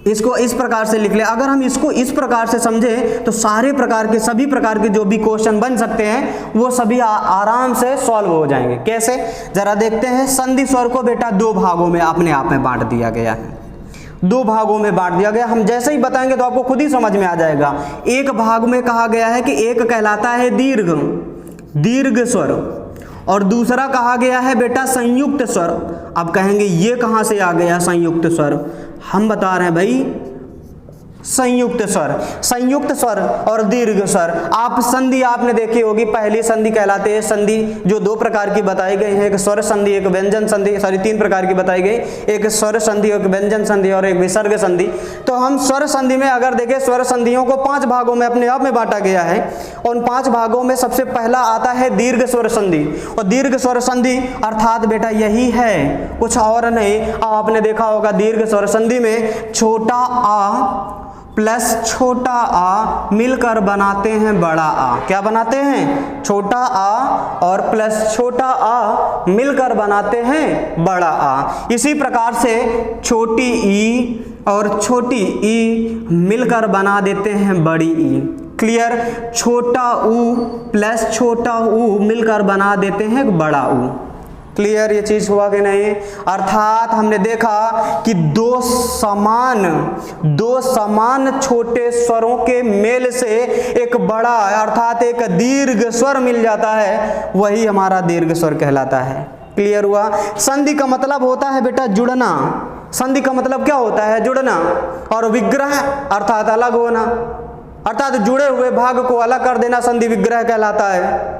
[SPEAKER 1] इसको इस प्रकार से लिख ले। अगर हम इसको इस प्रकार से समझें तो सारे प्रकार के, सभी प्रकार के जो भी क्वेश्चन बन सकते हैं वो सभी आराम से सॉल्व हो जाएंगे। कैसे? जरा देखते हैं। संधि स्वर को बेटा 2 भागों में अपने आप में बांट दिया गया है। 2 भागों में बांट दिया गया। हम जैसे ही बताएंगे तो आपको खुद ही समझ में आ जाएगा। एक भाग में कहा गया है कि एक कहलाता है दीर्घ स्वर, और दूसरा कहा गया है बेटा संयुक्त स्वर। अब कहेंगे ये कहाँ से आ गया संयुक्त स्वर? हम बता रहे हैं भाई, संयुक्त स्वर और दीर्घ स्वर। आप संधि आपने देखी होगी, पहली संधि कहलाते हैं संधि जो 2 प्रकार की बताई गई है, एक स्वर संधि, एक व्यंजन संधि, सॉरी 3 प्रकार की बताई गई, एक स्वर संधि, एक व्यंजन संधि और एक विसर्ग संधि। तो हम स्वर संधि में अगर देखें, स्वर संधियों को 5 भागों में अपने आप में बांटा गया है। उन 5 भागों में सबसे पहला आता है दीर्घ स्वर संधि। और दीर्घ स्वर संधि अर्थात बेटा यही है, कुछ और नहीं। आपने देखा होगा दीर्घ स्वर संधि में छोटा आ, प्लस छोटा आ मिलकर बनाते हैं बड़ा आ। क्या बनाते हैं? छोटा आ और प्लस छोटा आ मिलकर बनाते हैं बड़ा आ। इसी प्रकार से छोटी ई और छोटी ई मिलकर बना देते हैं बड़ी ई। क्लियर? छोटा ऊ प्लस छोटा ऊ मिलकर बना देते हैं बड़ा ऊ। क्लियर? ये चीज हुआ कि नहीं? अर्थात हमने देखा कि दो समान छोटे स्वरों के मेल से एक बड़ा अर्थात एक दीर्घ स्वर मिल जाता है, वही हमारा दीर्घ स्वर कहलाता है। क्लियर हुआ? संधि का मतलब होता है बेटा जुड़ना। संधि का मतलब क्या होता है? जुड़ना। और विग्रह अर्थात अलग होना, अर्थात जुड़े हुए भाग को अलग कर देना संधि विग्रह कहलाता है।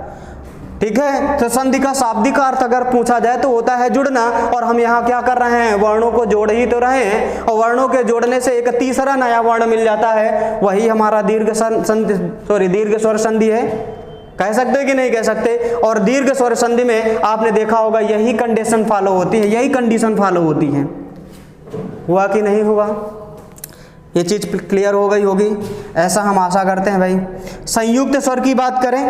[SPEAKER 1] ठीक है? तो संधि का शाब्दिक अर्थ अगर पूछा जाए तो होता है जुड़ना, और हम यहाँ क्या कर रहे हैं? वर्णों को जोड़ ही तो रहे हैं, और वर्णों के जोड़ने से एक तीसरा नया वर्ण मिल जाता है, वही हमारा दीर्घ स्वर संधि है। कह सकते कि नहीं कह सकते? और दीर्घ स्वर संधि में आपने देखा होगा यही कंडीशन फॉलो होती है, यही कंडीशन फॉलो होती है। हुआ कि नहीं हुआ? ये चीज क्लियर हो गई होगी, ऐसा हम आशा करते हैं भाई। संयुक्त स्वर की बात करें,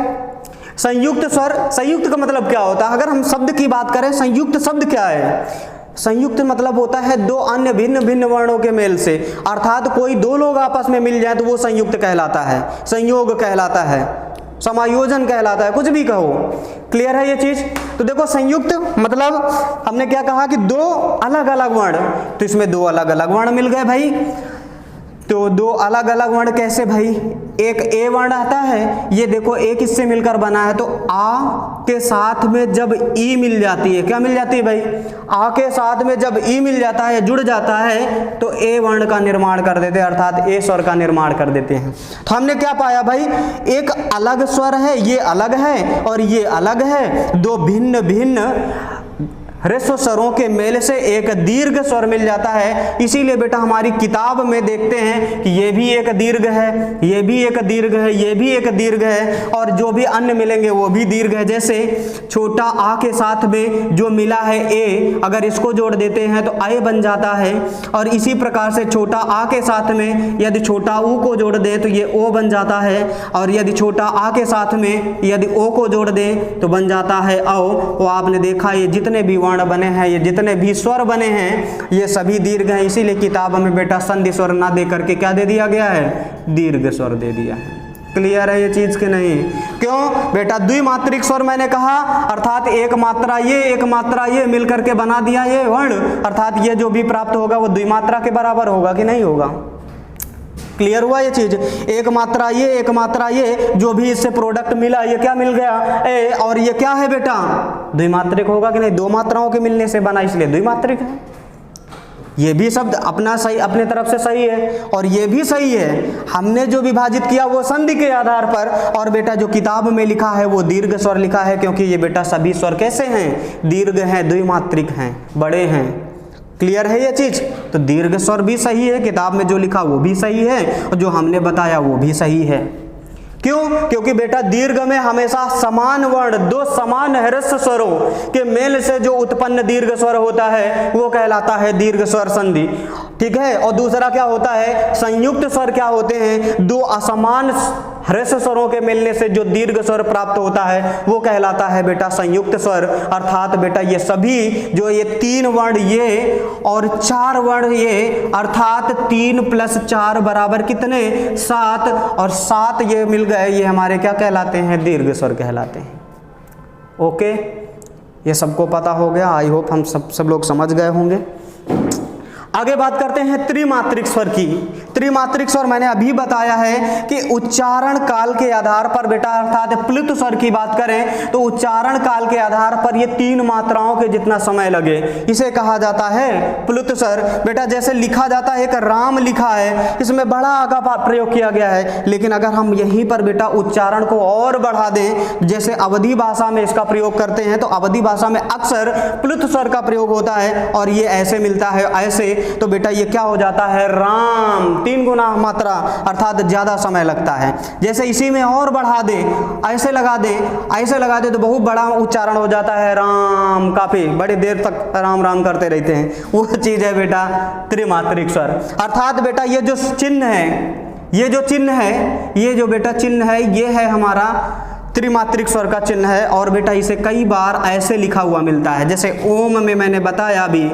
[SPEAKER 1] संयुक्त स्वर, संयुक्त का मतलब क्या होता है? अगर हम शब्द की बात करें, संयुक्त शब्द क्या है? संयुक्त मतलब होता है दो अन्य भिन्न भिन्न वर्णों के मेल से, अर्थात कोई दो लोग आपस में मिल जाए तो वो संयुक्त कहलाता है, संयोग कहलाता है, समायोजन कहलाता है, कुछ भी कहो। क्लियर है ये चीज? तो देखो संयुक्त मतलब हमने क्या कहा कि दो अलग अलग वर्ण, तो इसमें दो अलग अलग वर्ण मिल गए भाई। तो दो अलग अलग वर्ण कैसे भाई? एक ए वर्ण आता है, ये देखो एक इससे मिलकर बना है, तो आ के साथ में जब ई मिल जाती है, क्या मिल जाती है भाई? आ के साथ में जब ई मिल जाता है, जुड़ जाता है, तो ए वर्ण का निर्माण कर देते हैं, अर्थात ए स्वर का निर्माण कर देते हैं। तो हमने क्या पाया भाई? एक अलग स्वर है, ये अलग है और ये अलग है, दो भिन्न भिन्न ह्रस्व स्वरों के मेल से एक दीर्घ स्वर मिल जाता है। इसीलिए बेटा हमारी किताब में देखते हैं कि ये भी एक दीर्घ है, ये भी एक दीर्घ है, ये भी एक दीर्घ है, और जो भी अन्य मिलेंगे वो भी दीर्घ है। जैसे छोटा आ के साथ में जो मिला है ए, अगर इसको जोड़ देते हैं तो ए बन जाता है, और इसी प्रकार से छोटा आ के साथ में यदि छोटा ऊ को जोड़ दें तो ये ओ बन जाता है, और यदि छोटा आ के साथ में यदि ओ को जोड़ दें तो बन जाता है औ। वो आपने देखा ये जितने भी वर्ण बने हैं, ये जितने भी स्वर बने हैं, ये सभी दीर्घ हैं। इसीलिए किताब में बेटा संधि स्वर ना दे करके क्या दे दिया गया है? दीर्घ स्वर दे दिया है। क्लियर है ये चीज कि नहीं? क्यों बेटा? द्विमात्रिक स्वर मैंने कहा, अर्थात एक मात्रा ये मिलकर के बना दिया ये वर्ण, अर्थात ये जो भी प्राप्त होगा वो द्विमात्रा के बराबर होगा कि नहीं होगा? क्लियर हुआ ये चीज? एक मात्रा ये जो भी इससे प्रोडक्ट मिला, ये क्या मिल गया? ए, और ये क्या है बेटा? द्विमात्रिक होगा कि नहीं? दो मात्राओं के मिलने से बना, इसलिए द्विमात्रिक है। ये भी शब्द अपना सही, अपने तरफ से सही है, और ये भी सही है। हमने जो विभाजित किया वो संधि के आधार पर, और बेटा जो किताब में लिखा है वो दीर्घ स्वर लिखा है, क्योंकि ये बेटा सभी स्वर कैसे हैं? दीर्घ हैं, द्विमात्रिक हैं, बड़े हैं। क्लियर है ये चीज? तो दीर्घ स्वर भी सही है, किताब में जो लिखा वो भी सही है, और जो हमने बताया वो भी सही है। क्यों? क्योंकि बेटा दीर्घ में हमेशा समान वर्ण, दो समान ह्रस्व स्वरों के मेल से जो उत्पन्न दीर्घ स्वर होता है वो कहलाता है दीर्घ स्वर संधि। ठीक है? और दूसरा क्या होता है? संयुक्त स्वर क्या होते हैं? दो असमान ह्रस्व स्वरों के मिलने से जो दीर्घ स्वर प्राप्त होता है वो कहलाता है बेटा संयुक्त स्वर। अर्थात बेटा ये सभी जो ये तीन वर्ण ये और चार वर्ण ये, अर्थात 3 + 4 बराबर कितने? 7, और 7 ये मिल गए, ये हमारे क्या कहलाते हैं? दीर्घ स्वर कहलाते हैं। ओके, ये सबको पता हो गया? आई होप हम सब लोग समझ गए होंगे। आगे बात करते हैं त्रिमात्रिक स्वर की। त्रिमात्रिक स्वर मैंने अभी बताया है कि उच्चारण काल के आधार पर बेटा, अर्थात प्लुत स्वर की बात करें तो उच्चारण काल के आधार पर ये 3 मात्राओं के जितना समय लगे इसे कहा जाता है प्लुत स्वर। बेटा जैसे लिखा जाता है, एक राम लिखा है, इसमें बड़ा आगा प्रयोग किया गया है, लेकिन अगर हम यहीं पर बेटा उच्चारण को और बढ़ा दें, जैसे अवधी भाषा में इसका प्रयोग करते हैं, तो अवधी भाषा में अक्सर प्लुत स्वर का प्रयोग होता है, और ये ऐसे मिलता है ऐसे, तो बेटा ये क्या हो जाता है? राम। 3 गुना मात्रा अर्थात ज़्यादा समय लगता है। जैसे इसी में और बढ़ा दे, ऐसे लगा दे तो बहुत बड़ा उच्चारण हो जाता है राम, काफ़ी बड़ी देर तक राम राम करते रहते हैं। वो चीज़ है बेटा त्रिमात्रिक स्वर। अर्थात बेटा ये जो चिन्ह है, ये जो बेटा चिन्ह है, ये है हमारा त्रिमात्रिक स्वर का चिन्ह है। और बेटा इसे कई बार ऐसे लिखा हुआ मिलता है, जैसे ओम में मैंने बताया भी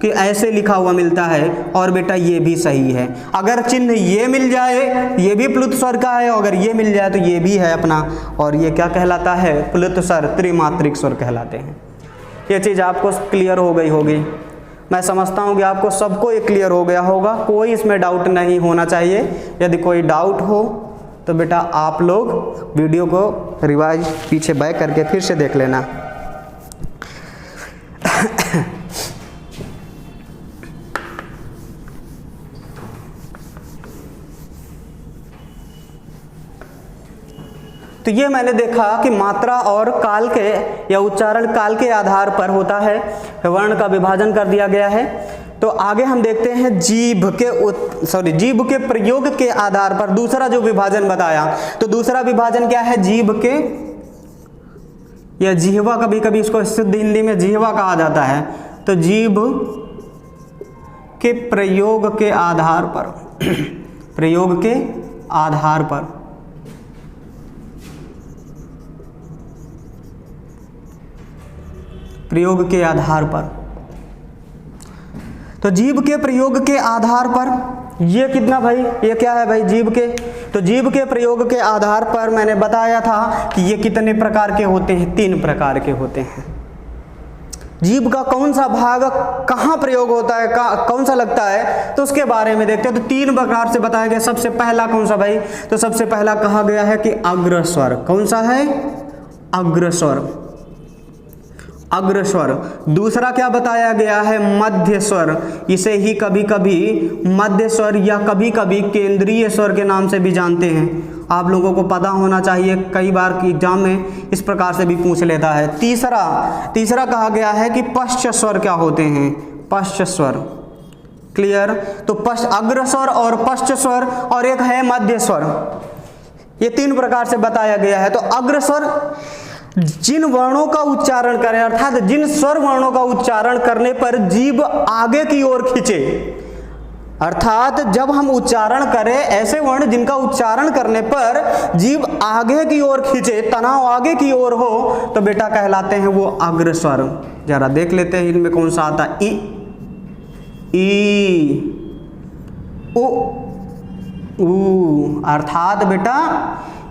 [SPEAKER 1] कि ऐसे लिखा हुआ मिलता है। और बेटा ये भी सही है, अगर चिन्ह ये मिल जाए, ये भी प्लुत स्वर का है, अगर ये मिल जाए तो ये भी है अपना, और ये क्या कहलाता है? प्लुत स्वर, त्रिमात्रिक स्वर कहलाते हैं। ये चीज़ आपको क्लियर हो गई होगी। मैं समझता हूँ कि आपको सबको ये क्लियर हो गया होगा, कोई इसमें डाउट नहीं होना चाहिए। यदि कोई डाउट हो तो बेटा आप लोग वीडियो को रिवाइज पीछे बैक करके फिर से देख लेना। तो ये मैंने देखा कि मात्रा और काल के या उच्चारण काल के आधार पर होता है, वर्ण का विभाजन कर दिया गया है। तो आगे हम देखते हैं जीभ के प्रयोग के आधार पर दूसरा जो विभाजन बताया। तो दूसरा विभाजन क्या है? जीभ के या जिह्वा, कभी कभी इसको शुद्ध हिंदी में जिह्वा कहा जाता है। तो जीभ के प्रयोग के आधार पर प्रयोग के आधार पर प्रयोग के आधार पर तो जीभ के प्रयोग के आधार पर ये कितना भाई, ये क्या है भाई? जीभ के। तो जीभ के प्रयोग के आधार पर मैंने बताया था कि ये कितने प्रकार के होते हैं? 3 प्रकार के होते हैं। जीभ का कौन सा भाग कहाँ प्रयोग होता है, कौन सा लगता है, तो उसके बारे में देखते हैं। तो 3 प्रकार से बताया गया। सबसे पहला कौन सा भाई? तो सबसे पहला कहा गया है कि अग्रस्वर। कौन सा है? अग्रस्वर, अग्रस्वर। दूसरा क्या बताया गया है? मध्य स्वर। इसे ही कभी कभी मध्य स्वर या कभी कभी केंद्रीय स्वर के नाम से भी जानते हैं। आप लोगों को पता होना चाहिए, कई बार की एग्जाम में इस प्रकार से भी पूछ लेता है। तीसरा कहा गया है कि पश्च स्वर क्या होते हैं? पश्च स्वर। क्लियर? तो अग्रस्वर और पश्च स्वर और एक है मध्य स्वर। ये 3 प्रकार से बताया गया है। तो अग्रस्वर जिन वर्णों का उच्चारण करें, अर्थात जिन स्वर वर्णों का उच्चारण करने पर जीभ आगे की ओर खींचे, अर्थात जब हम उच्चारण करें ऐसे वर्ण जिनका उच्चारण करने पर जीभ आगे की ओर खींचे, तनाव आगे की ओर हो, तो बेटा कहलाते हैं वो अग्रस्वर। जरा देख लेते हैं इनमें कौन सा आता है। ई, उ, ऊ। अर्थात बेटा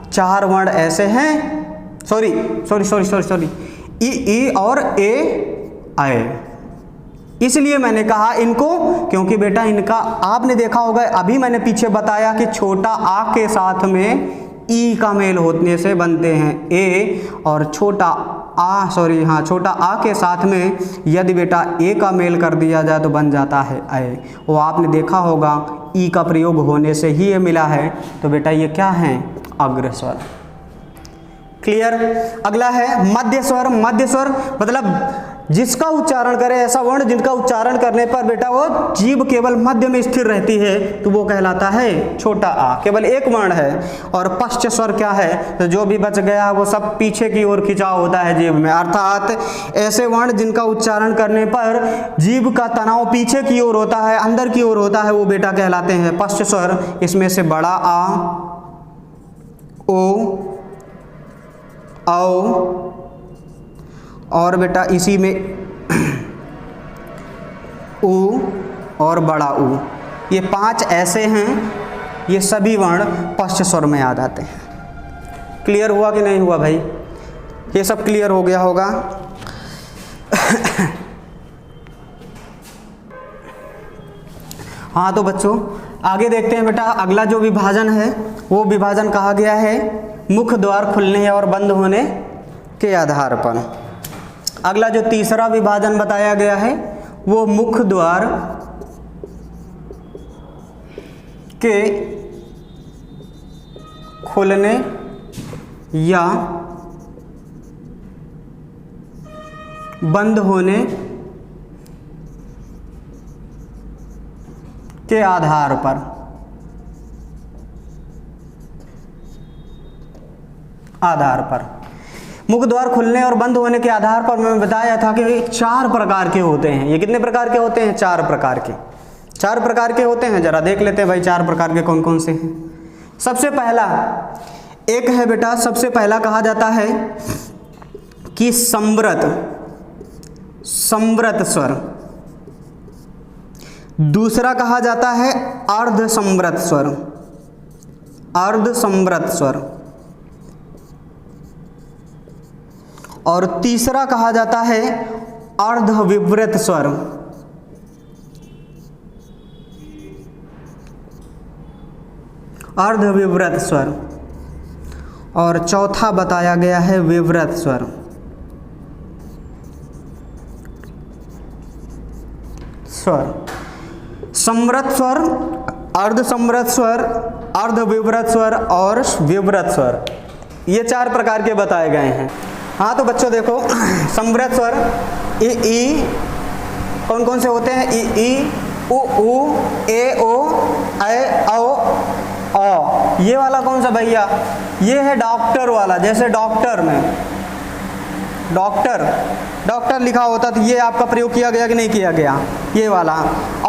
[SPEAKER 1] 4 वर्ण ऐसे हैं, सॉरी ई और ए आए। इसलिए मैंने कहा इनको, क्योंकि बेटा इनका आपने देखा होगा, अभी मैंने पीछे बताया कि छोटा आ के साथ में ई का मेल होने से बनते हैं ए, और छोटा आ के साथ में यदि बेटा ए का मेल कर दिया जाए तो बन जाता है ए। वो आपने देखा होगा ई का प्रयोग होने से ही ये मिला है। तो बेटा ये क्या है? अग्रस्वर। क्लियर? अगला है मध्य स्वर। मध्य स्वर मतलब जिसका उच्चारण करे, ऐसा वर्ण जिनका उच्चारण करने पर बेटा वो जीभ केवल मध्य में स्थिर रहती है, तो वो कहलाता है छोटा आ, केवल एक वर्ण है। और पश्च स्वर क्या है? तो जो भी बच गया वो सब पीछे की ओर खिंचाव होता है जीभ में, अर्थात ऐसे वर्ण जिनका उच्चारण करने पर जीभ का तनाव पीछे की ओर होता है, अंदर की ओर होता है, वो बेटा कहलाते हैं पश्च स्वर। इसमें से बड़ा आ, ओ, औ, और बेटा इसी में उ और बड़ा उ, ये 5 ऐसे हैं, ये सभी वर्ण पश्च स्वर में आ जाते हैं। क्लियर हुआ कि नहीं हुआ भाई? ये सब क्लियर हो गया होगा। हाँ तो बच्चों आगे देखते हैं बेटा। अगला जो विभाजन है वो विभाजन कहा गया है मुख द्वार खुलने और बंद होने के आधार पर। अगला जो तीसरा विभाजन बताया गया है वो मुख द्वार के खुलने या बंद होने के आधार पर। आधार पर। मुख द्वार खुलने और बंद होने के आधार पर मैंने बताया था कि 4 प्रकार के होते हैं। ये कितने प्रकार के होते हैं? 4 प्रकार के। 4 प्रकार के होते हैं, जरा देख लेते हैं भाई 4 प्रकार के कौन कौन से हैं। सबसे पहला एक है बेटा, सबसे पहला कहा जाता है कि समृत स्वर। दूसरा कहा जाता है अर्ध समृत स्वर, अर्ध समृत स्वर। और तीसरा कहा जाता है अर्ध विवृत स्वर। अर्ध विवृत स्वर। और चौथा बताया गया है विवृत स्वर। समृत स्वर, अर्ध समृत स्वर, अर्ध विवृत स्वर और विवृत स्वर, ये 4 प्रकार के बताए गए हैं। हाँ तो बच्चों देखो, समृत स्वर ई कौन कौन से होते हैं? ई उ ए ओ ऐ औ औ। ये वाला कौन सा भैया? ये है डॉक्टर वाला। जैसे डॉक्टर में डॉक्टर लिखा होता तो ये आपका प्रयोग किया गया कि नहीं किया गया? ये वाला अ।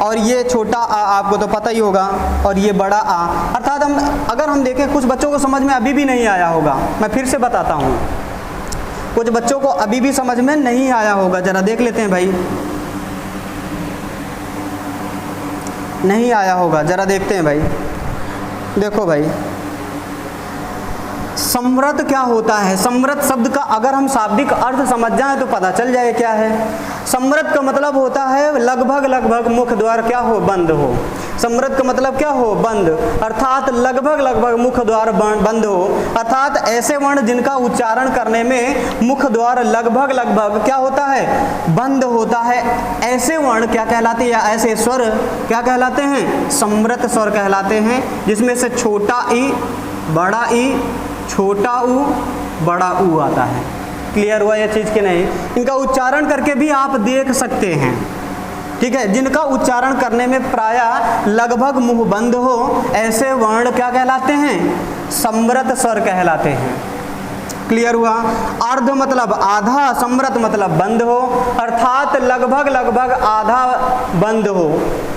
[SPEAKER 1] और ये छोटा आ आपको तो पता ही होगा, और ये बड़ा आ। अर्थात अगर हम देखें, कुछ बच्चों को समझ में अभी भी नहीं आया होगा, मैं फिर से बताता हूँ, कुछ बच्चों को अभी भी समझ में नहीं आया होगा। जरा देख लेते हैं भाई, नहीं आया होगा, जरा देखते हैं भाई। देखो भाई, समृत क्या होता है? समृत शब्द का अगर हम शाब्दिक अर्थ समझ जाएं तो पता चल जाए क्या है। समृत का मतलब होता है लगभग मुख द्वार क्या हो? बंद हो। समृत का मतलब क्या हो? बंद। अर्थात लगभग मुख द्वार बंद हो। अर्थात ऐसे वर्ण जिनका उच्चारण करने में मुख द्वार लगभग क्या होता है? बंद होता है। ऐसे वर्ण क्या कहलाते हैं, या ऐसे स्वर क्या कहलाते हैं? समृत स्वर कहलाते हैं, जिसमें से छोटा ई, बड़ा ई, छोटा ऊ, बड़ा ऊ आता है। क्लियर हुआ यह चीज कि नहीं? इनका उच्चारण करके भी आप देख सकते हैं, ठीक है। जिनका उच्चारण करने में प्रायः लगभग मुंह बंद हो, ऐसे वर्ण क्या कहलाते हैं? समृत स्वर कहलाते हैं। क्लियर हुआ? अर्ध मतलब आधा, समृत मतलब बंद हो, अर्थात लगभग आधा बंद हो,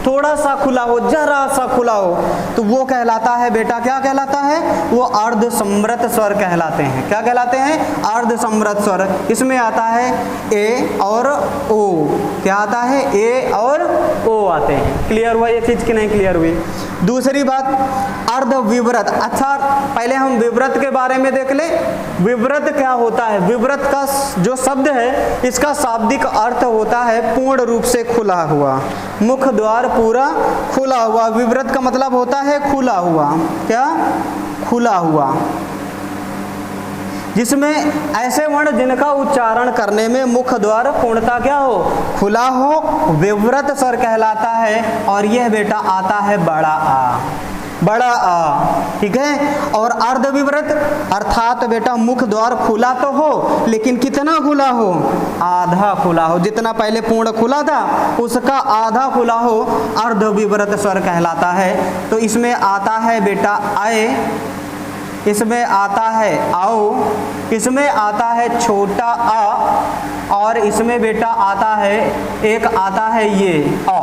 [SPEAKER 1] थोड़ा सा खुला हो, जरा सा खुला हो, तो वो कहलाता है बेटा, क्या कहलाता है? वो अर्ध समृत स्वर कहलाते हैं। क्या कहलाते हैं? अर्ध समृत स्वर। इसमें आता है ए और ओ। क्या आता है? ए और ओ आते हैं। क्लियर हुआ ये चीज कि नहीं क्लियर हुई? दूसरी बात, अर्ध विवृत। अच्छा, पहले हम विवृत के बारे में देख ले। विवृत क्या होता है? विवृत का जो शब्द है, इसका शाब्दिक अर्थ होता है पूर्ण रूप से खुला हुआ, मुख द्वार पूरा खुला हुआ। विवृत का मतलब होता है खुला हुआ। क्या? खुला हुआ, जिसमें ऐसे वर्ण जिनका उच्चारण करने में मुख द्वार पूर्णता क्या हो? खुला हो, विवृत स्वर कहलाता है। और यह बेटा आता है बड़ा आ, बड़ा आ, ठीक है। और अर्ध विवृत अर्थात बेटा मुख द्वार खुला तो हो, लेकिन कितना खुला हो? आधा खुला हो। जितना पहले पूर्ण खुला था उसका आधा खुला हो, अर्ध विवृत स्वर कहलाता है। तो इसमें आता है बेटा आए, इसमें आता है आओ, इसमें आता है छोटा आ, और इसमें बेटा आता है, एक आता है ये आ।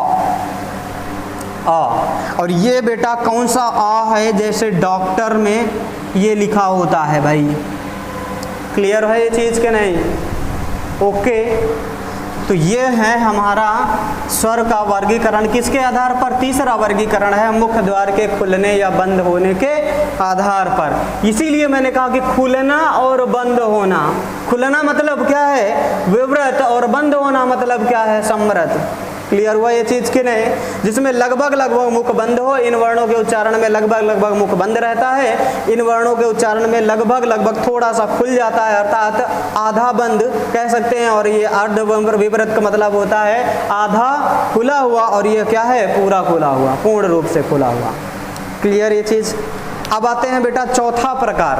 [SPEAKER 1] और ये बेटा कौन सा आ है? जैसे डॉक्टर में ये लिखा होता है भाई। क्लियर है ये चीज के नहीं? ओके। तो ये है हमारा स्वर का वर्गीकरण। किसके आधार पर? तीसरा वर्गीकरण है मुख द्वार के खुलने या बंद होने के आधार पर। इसीलिए मैंने कहा कि खुलना और बंद होना। खुलना मतलब क्या है? विवृत, और बंद होना मतलब क्या है? समृत। क्लियर हुआ ये चीज कि नहीं? जिसमें लगभग मुख बंद हो, इन वर्णों के उच्चारण में लगभग मुख बंद रहता है, इन वर्णों के उच्चारण में लगभग थोड़ा सा खुल जाता है, अर्थात आधा बंद कह सकते हैं। और ये अर्ध विवृत का मतलब होता है आधा खुला हुआ, और ये क्या है? पूरा खुला हुआ, पूर्ण रूप से खुला हुआ। क्लियर ये चीज? अब आते हैं बेटा चौथा प्रकार।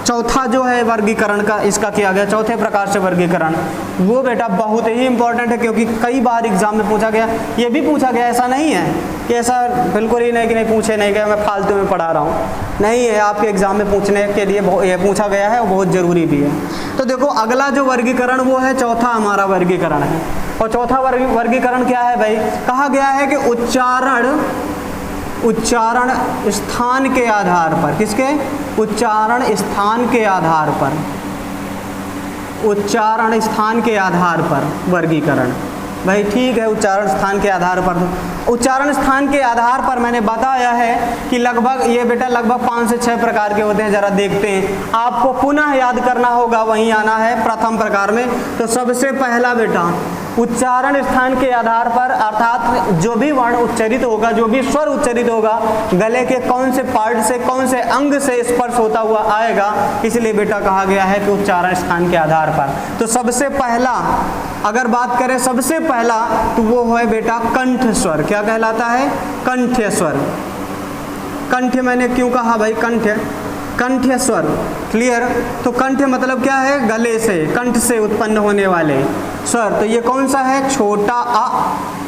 [SPEAKER 1] चौथा जो है वर्गीकरण का इसका किया गया, चौथे प्रकार से वर्गीकरण, वो बेटा बहुत ही इंपॉर्टेंट है, क्योंकि कई बार एग्जाम में पूछा गया, ये भी पूछा गया, ऐसा नहीं है कि ऐसा बिल्कुल ही नहीं कि नहीं पूछे नहीं गए, मैं फालतू में पढ़ा रहा हूँ, नहीं है, आपके एग्जाम में पूछने के लिए ये पूछा गया है और बहुत ज़रूरी भी है। तो देखो अगला जो वर्गीकरण वो है चौथा हमारा वर्गीकरण है, और चौथा वर्गीकरण क्या है भाई, कहा गया है कि उच्चारण स्थान के आधार पर, किसके, उच्चारण स्थान के आधार पर, उच्चारण स्थान के आधार पर वर्गीकरण। भाई ठीक है, उच्चारण स्थान के आधार पर, उच्चारण स्थान के आधार पर मैंने बताया है कि लगभग ये बेटा लगभग 5 से 6 प्रकार के होते हैं। जरा देखते हैं, आपको पुनः याद करना होगा, वहीं आना है प्रथम प्रकार में। तो सबसे पहला बेटा उच्चारण स्थान के आधार पर, अर्थात जो भी वर्ण उच्चरित होगा, जो भी स्वर उच्चरित होगा, गले के कौन से पार्ट से, कौन से अंग से स्पर्श होता हुआ आएगा, इसलिए बेटा कहा गया है कि उच्चारण स्थान के आधार पर। तो सबसे पहला अगर बात करें, सबसे पहला तो वो है बेटा कंठ स्वर। क्या कहलाता है, कंठ स्वर। कंठ मैंने क्यों कहा भाई, कंठ स्वर, क्लियर। तो कंठ मतलब क्या है, गले से, कंठ से उत्पन्न होने वाले स्वर। तो ये कौन सा है, छोटा आ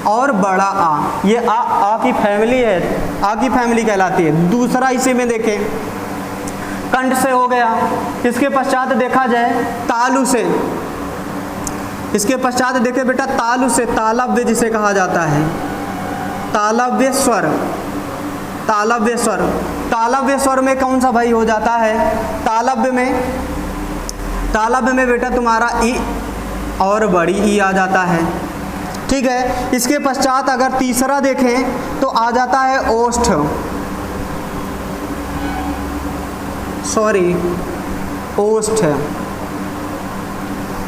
[SPEAKER 1] और बड़ा आ, ये आ की फैमिली है, आ की फैमिली कहलाती है। दूसरा इसी में देखें, कंठ से हो गया, इसके पश्चात देखा जाए तालु से, इसके पश्चात देखे बेटा तालु से, तालव्य जिसे कहा जाता है, तालव्य स्वर, तालव्य स्वर। तालव्य स्वर में कौन सा भाई हो जाता है, तालव्य में बेटा तुम्हारा ई और बड़ी ई आ जाता है, ठीक है। इसके पश्चात अगर तीसरा देखें तो आ जाता है ओष्ठ, सॉरी ओष्ठ,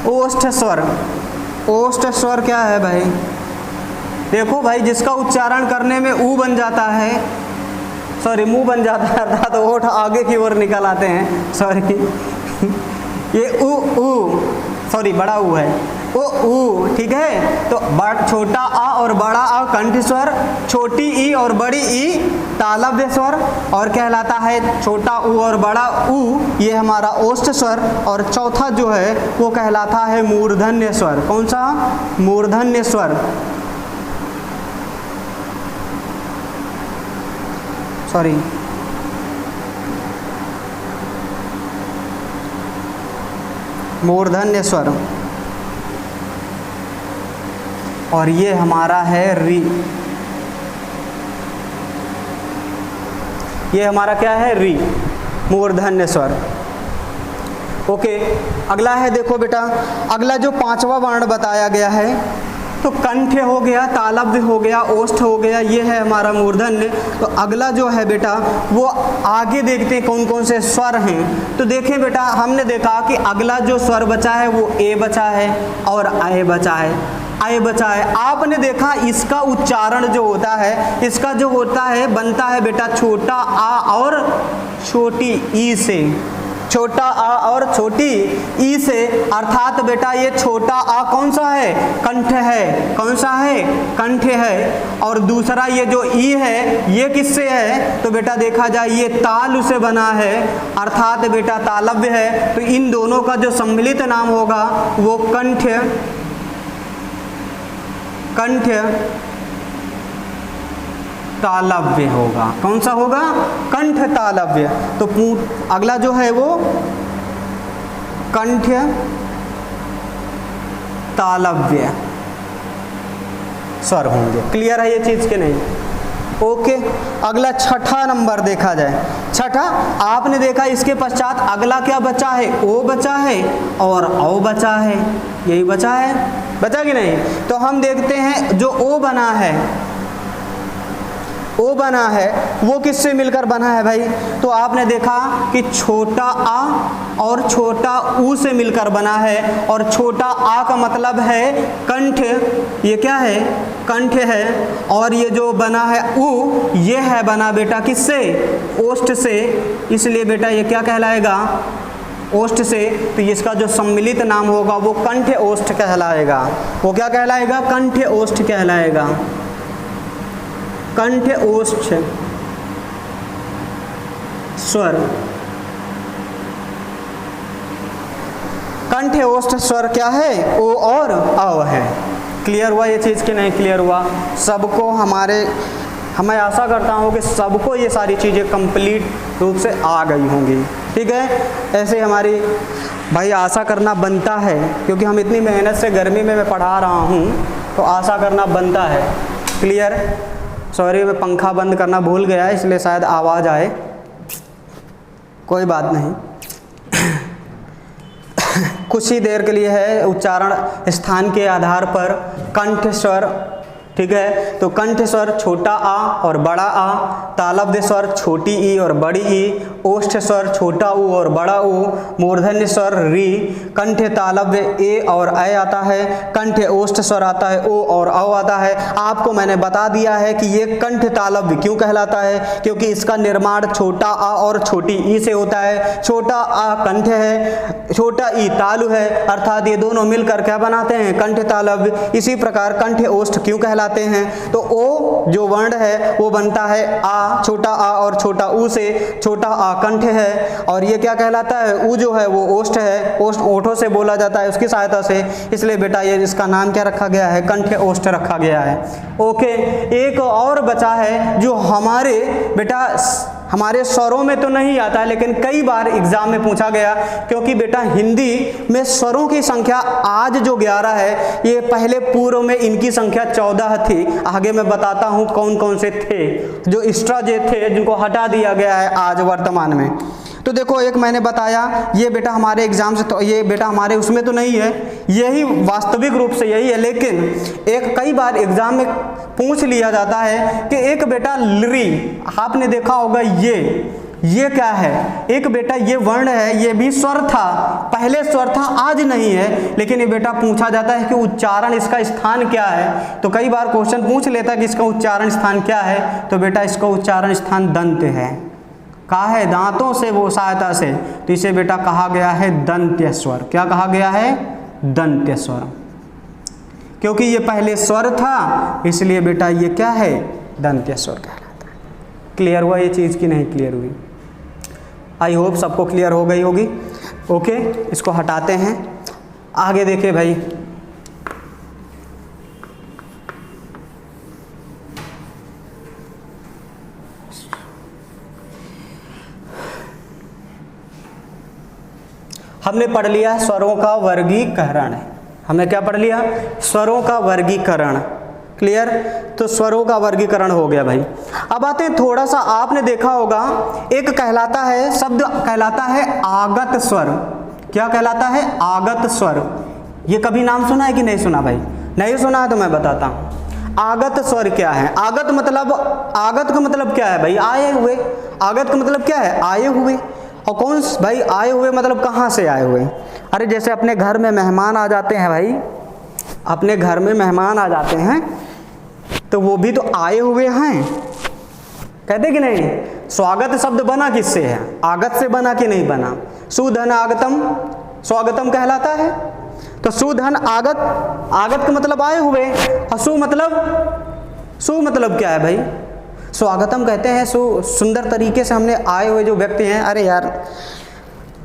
[SPEAKER 1] ओष्ठ स्वर। ओष्ठ स्वर क्या है भाई, देखो भाई जिसका उच्चारण करने में ऊ बन जाता है, सॉरी मुंह बन जाता है, अर्थात ओठ आगे की ओर निकल आते हैं, सॉरी ये ऊ सॉरी बड़ा ऊ है, ऊ, ठीक है। तो छोटा आ और बड़ा आ कंठ स्वर, छोटी ई और बड़ी ई तालव्य स्वर, और कहलाता है छोटा ऊ और बड़ा ऊ, ये हमारा ओष्ठ स्वर। और चौथा जो है वो कहलाता है मूर्धन्य स्वर। कौन सा, मूर्धन्य स्वर, सॉरी मूर्धन्य स्वर। और ये हमारा है री, ये हमारा क्या है, री, मूर्धन्य स्वर। ओके, अगला है, देखो बेटा अगला जो 5वां वर्ण बताया गया है, तो कंठ हो गया, तालव्य हो गया, ओष्ठ हो गया, ये है हमारा मूर्धन्य। तो अगला जो है बेटा वो आगे देखते हैं कौन कौन से स्वर हैं। तो देखें बेटा, हमने देखा कि अगला जो स्वर बचा है वो ए बचा है और आए बचा है, आए बचा है। आपने देखा इसका उच्चारण जो होता है, इसका जो होता है बनता है बेटा छोटा आ और छोटी ई से, छोटा आ और छोटी ई से, अर्थात बेटा ये छोटा आ कौन सा है, कंठ है, कौन सा है, कंठ है। और दूसरा ये जो ई है ये किससे है, तो बेटा देखा जाए ये तालु से बना है, अर्थात बेटा तालव्य है। तो इन दोनों का जो सम्मिलित नाम होगा वो कंठ, कंठ तालव्य होगा। कौन सा होगा, कंठ तालव्य। तो अगला जो है वो कंठ तालव्य स्वर होंगे। क्लियर है ये चीज के नहीं, ओके। अगला छठा नंबर देखा जाए, छठा आपने देखा इसके पश्चात अगला क्या बचा है, ओ बचा है और औ बचा है, यही बचा है, बचा कि नहीं। तो हम देखते हैं जो ओ बना है, ओ बना है वो किससे मिलकर बना है भाई, तो आपने देखा कि छोटा आ और छोटा ऊ से मिलकर बना है। और छोटा आ का मतलब है कंठ, ये क्या है, कंठ है। और ये जो बना है ऊ, ये है बना बेटा किससे, ओष्ठ से, इसलिए बेटा ये क्या कहलाएगा, ओष्ठ से। तो इसका जो सम्मिलित नाम होगा वो कंठ ओष्ठ कहलाएगा। वो क्या कहलाएगा, कंठ ओष्ठ कहलाएगा, कंठ ओष्ठ स्वर। कंठ ओष्ठ स्वर क्या है, ओ और अव है। क्लियर हुआ ये चीज़ कि नहीं क्लियर हुआ? सबको हमें आशा करता हूँ कि सबको ये सारी चीज़ें कंप्लीट रूप से आ गई होंगी। ठीक है, ऐसे हमारी भाई आशा करना बनता है, क्योंकि हम इतनी मेहनत से गर्मी में मैं पढ़ा रहा हूँ तो आशा करना बनता है। क्लियर? सॉरी, मैं पंखा बंद करना भूल गया इसलिए शायद आवाज़ आए, कोई बात नहीं। कुछ ही देर के लिए है उच्चारण स्थान के आधार पर कंठ स्वर। ठीक है, तो कंठ स्वर छोटा आ और बड़ा आ, तालव्य स्वर छोटी ई और बड़ी ई, ओष्ठ स्वर छोटा ऊ और बड़ा ऊ, मूर्धन्य स्वर री, कंठ तालव्य ए और ऐ आता है, कंठ ओष्ठ स्वर आता है ओ और औ आता है। आपको मैंने बता दिया है कि ये कंठ तालव्य क्यों कहलाता है, क्योंकि इसका निर्माण छोटा आ और छोटी ई से होता है। छोटा आ कंठ है, छोटा ई तालु है, अर्थात ये दोनों मिलकर क्या बनाते हैं, कंठ तालव्य। इसी प्रकार कंठ ओष्ठ क्यों कहलाते हैं, तो ओ जो वर्ण है वो बनता है आ, छोटा आ और छोटा ऊ से, छोटा आ कंठ है, और ये क्या कहलाता है, ऊ जो है वो ओष्ठ है, ओष्ठ ओठों से बोला जाता है उसकी सहायता से, इसलिए बेटा ये इसका नाम क्या रखा गया है, कंठ ओष्ठ रखा गया है। ओके, एक और बचा है जो हमारे बेटा हमारे स्वरों में तो नहीं आता है, लेकिन कई बार एग्जाम में पूछा गया, क्योंकि बेटा हिंदी में स्वरों की संख्या आज जो 11 है, ये पहले पूर्व में इनकी संख्या 14 थी। आगे मैं बताता हूँ कौन कौन से थे जो एक्स्ट्रा जे थे, जिनको हटा दिया गया है आज वर्तमान में। तो देखो, एक मैंने बताया ये बेटा हमारे एग्जाम से, तो ये बेटा हमारे उसमें तो नहीं है, यही वास्तविक रूप से यही है, लेकिन एक कई बार एग्जाम में पूछ लिया जाता है कि एक बेटा लरी, आपने देखा होगा ये क्या है, एक बेटा ये वर्ण है, ये भी स्वर था, पहले स्वर था आज नहीं है, लेकिन ये बेटा पूछा जाता है कि उच्चारण इसका स्थान क्या है। तो कई बार क्वेश्चन पूछ लेता है कि इसका उच्चारण स्थान क्या है, तो बेटा इसका उच्चारण स्थान दंत है। कहा है, दांतों से वो सहायता से, तो इसे बेटा कहा गया है दंत्य स्वर। क्या कहा गया है, दंत्य स्वर, क्योंकि ये पहले स्वर था, इसलिए बेटा ये क्या है, दंत्य स्वर कहलाता है। क्लियर हुआ ये चीज़ की नहीं क्लियर हुई? आई होप सबको क्लियर हो गई होगी। ओके, इसको हटाते हैं, आगे देखिए भाई। हमने पढ़ लिया स्वरों का वर्गीकरण। हमने क्या पढ़ लिया, स्वरों का वर्गीकरण। क्लियर? तो स्वरों का वर्गीकरण हो गया भाई। अब आते हैं थोड़ा सा, आपने देखा होगा एक कहलाता है, शब्द कहलाता है आगत स्वर। क्या कहलाता है, आगत स्वर। ये कभी नाम सुना है कि नहीं सुना भाई? नहीं सुना है तो मैं बताता हूँ। आगत स्वर क्या है? आगत का मतलब क्या है भाई? आए हुए। आगत का मतलब क्या है? आए हुए। और कौन भाई आए हुए मतलब कहाँ से आए हुए? अरे जैसे अपने घर में मेहमान आ जाते हैं भाई, अपने घर में मेहमान आ जाते हैं तो वो भी तो आए हुए हैं, कहते कि नहीं? स्वागत शब्द बना किससे है? आगत से बना कि नहीं बना? सुधन आगतम स्वागतम कहलाता है। तो सुधन आगत, आगत का मतलब आए हुए, और सु मतलब क्या है भाई? स्वागतम कहते हैं सुंदर तरीके से हमने आए हुए जो व्यक्ति हैं। अरे यार,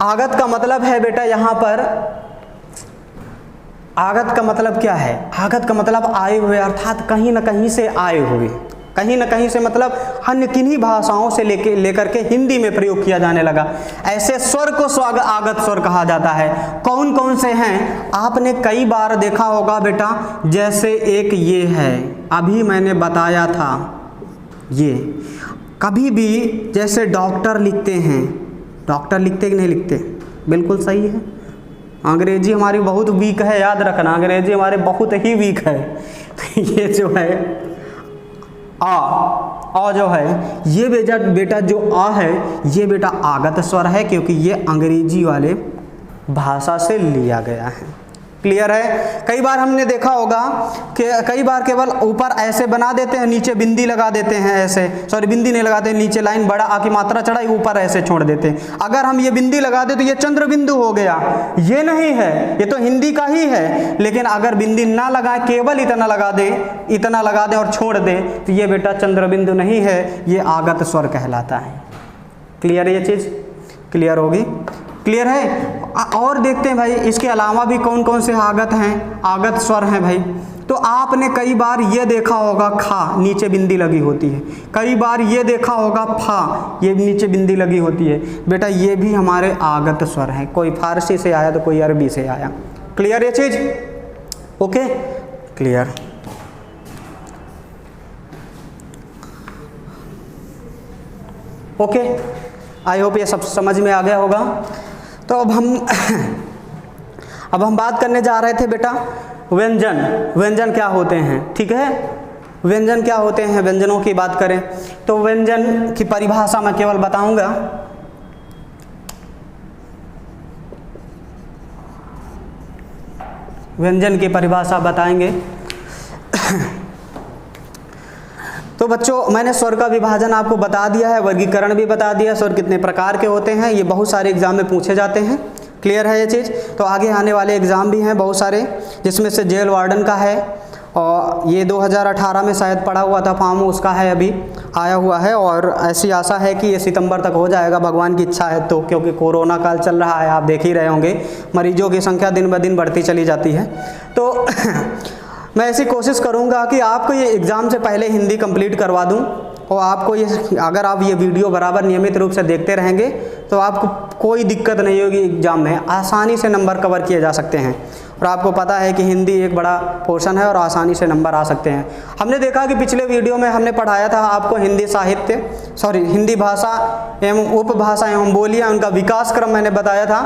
[SPEAKER 1] आगत का मतलब है बेटा यहाँ पर, आगत का मतलब क्या है? आगत का मतलब आए हुए, अर्थात कहीं ना कहीं से आए हुए, कहीं ना कहीं से मतलब अन्य किन्हीं भाषाओं से लेकर के हिंदी में प्रयोग किया जाने लगा। ऐसे स्वर को आगत स्वर कहा जाता है। कौन कौन से हैं? आपने कई बार देखा होगा बेटा, जैसे एक ये है, अभी मैंने बताया था, ये कभी भी जैसे डॉक्टर लिखते हैं, डॉक्टर लिखते कि नहीं लिखते? बिल्कुल सही है। अंग्रेजी हमारी बहुत वीक है, याद रखना, अंग्रेजी हमारे बहुत ही वीक है। तो ये जो है आ जो है, ये बेटा जो आ है, ये बेटा आगत स्वर है, क्योंकि ये अंग्रेजी वाले भाषा से लिया गया है। क्लियर है? कई बार हमने देखा होगा कि कई बार केवल ऊपर ऐसे बना देते हैं, नीचे बिंदी लगा देते हैं, ऐसे सॉरी बिंदी नहीं लगाते, नीचे लाइन बड़ा आ की मात्रा चढ़ाई, ऊपर ऐसे छोड़ देते हैं। अगर हम ये बिंदी लगा दे तो ये चंद्र बिंदु हो गया। ये नहीं है, ये तो हिंदी का ही है। लेकिन अगर बिंदी ना लगाए, केवल इतना लगा दे और छोड़ दे, तो ये बेटा चंद्र बिंदु नहीं है, ये आगत स्वर कहलाता है। क्लियर है? ये चीज़ क्लियर होगी? क्लियर है? और देखते हैं भाई इसके अलावा भी कौन कौन से आगत हैं, आगत स्वर हैं भाई। तो आपने कई बार ये देखा होगा खा, नीचे बिंदी लगी होती है। कई बार ये देखा होगा फा, ये नीचे बिंदी लगी होती है। बेटा ये भी हमारे आगत स्वर हैं, कोई फारसी से आया तो कोई अरबी से आया। क्लियर ये चीज? Okay, clear. Okay, I hope ये सब समझ में आ गया होगा। तो अब हम बात करने जा रहे थे बेटा व्यंजन। व्यंजन क्या होते हैं, ठीक है? व्यंजन क्या होते हैं, व्यंजनों की बात करें तो व्यंजन की परिभाषा मैं केवल बताऊंगा। व्यंजन की परिभाषा बताएंगे। तो बच्चों मैंने स्वर का विभाजन आपको बता दिया है, वर्गीकरण भी बता दिया, स्वर कितने प्रकार के होते हैं, ये बहुत सारे एग्जाम में पूछे जाते हैं। क्लियर है ये चीज़? तो आगे आने वाले एग्ज़ाम भी हैं बहुत सारे, जिसमें से जेल वार्डन का है, और ये 2018 में शायद पड़ा हुआ था फॉर्म, उसका है अभी आया हुआ है, और ऐसी आशा है कि ये सितंबर तक हो जाएगा, भगवान की इच्छा है तो, क्योंकि कोरोना काल चल रहा है, आप देख ही रहे होंगे मरीजों की संख्या दिन ब दिन बढ़ती चली जाती है। तो मैं ऐसी कोशिश करूँगा कि आपको ये एग्ज़ाम से पहले हिंदी कंप्लीट करवा दूँ, और आपको ये, अगर आप ये वीडियो बराबर नियमित रूप से देखते रहेंगे तो आपको कोई दिक्कत नहीं होगी, एग्ज़ाम में आसानी से नंबर कवर किए जा सकते हैं। और आपको पता है कि हिंदी एक बड़ा पोर्शन है और आसानी से नंबर आ सकते हैं। हमने देखा कि पिछले वीडियो में हमने पढ़ाया था आपको हिंदी साहित्य, हिंदी भाषा एवं उपभाषा एवं बोलियाँ, उनका विकास क्रम मैंने बताया था।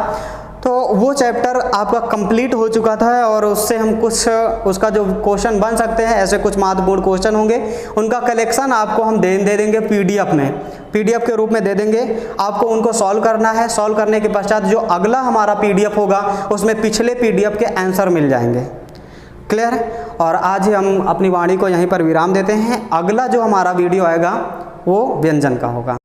[SPEAKER 1] तो वो चैप्टर आपका कंप्लीट हो चुका था, और उससे हम कुछ उसका जो क्वेश्चन बन सकते हैं, ऐसे कुछ महत्वपूर्ण क्वेश्चन होंगे, उनका कलेक्शन आपको हम दे देंगे पीडीएफ में, पीडीएफ के रूप में दे देंगे। आपको उनको सॉल्व करना है। सॉल्व करने के पश्चात जो अगला हमारा पीडीएफ होगा उसमें पिछले पीडीएफ के आंसर मिल जाएंगे। क्लियर है? और आज हम अपनी वाणी को यहीं पर विराम देते हैं। अगला जो हमारा वीडियो आएगा वो व्यंजन का होगा।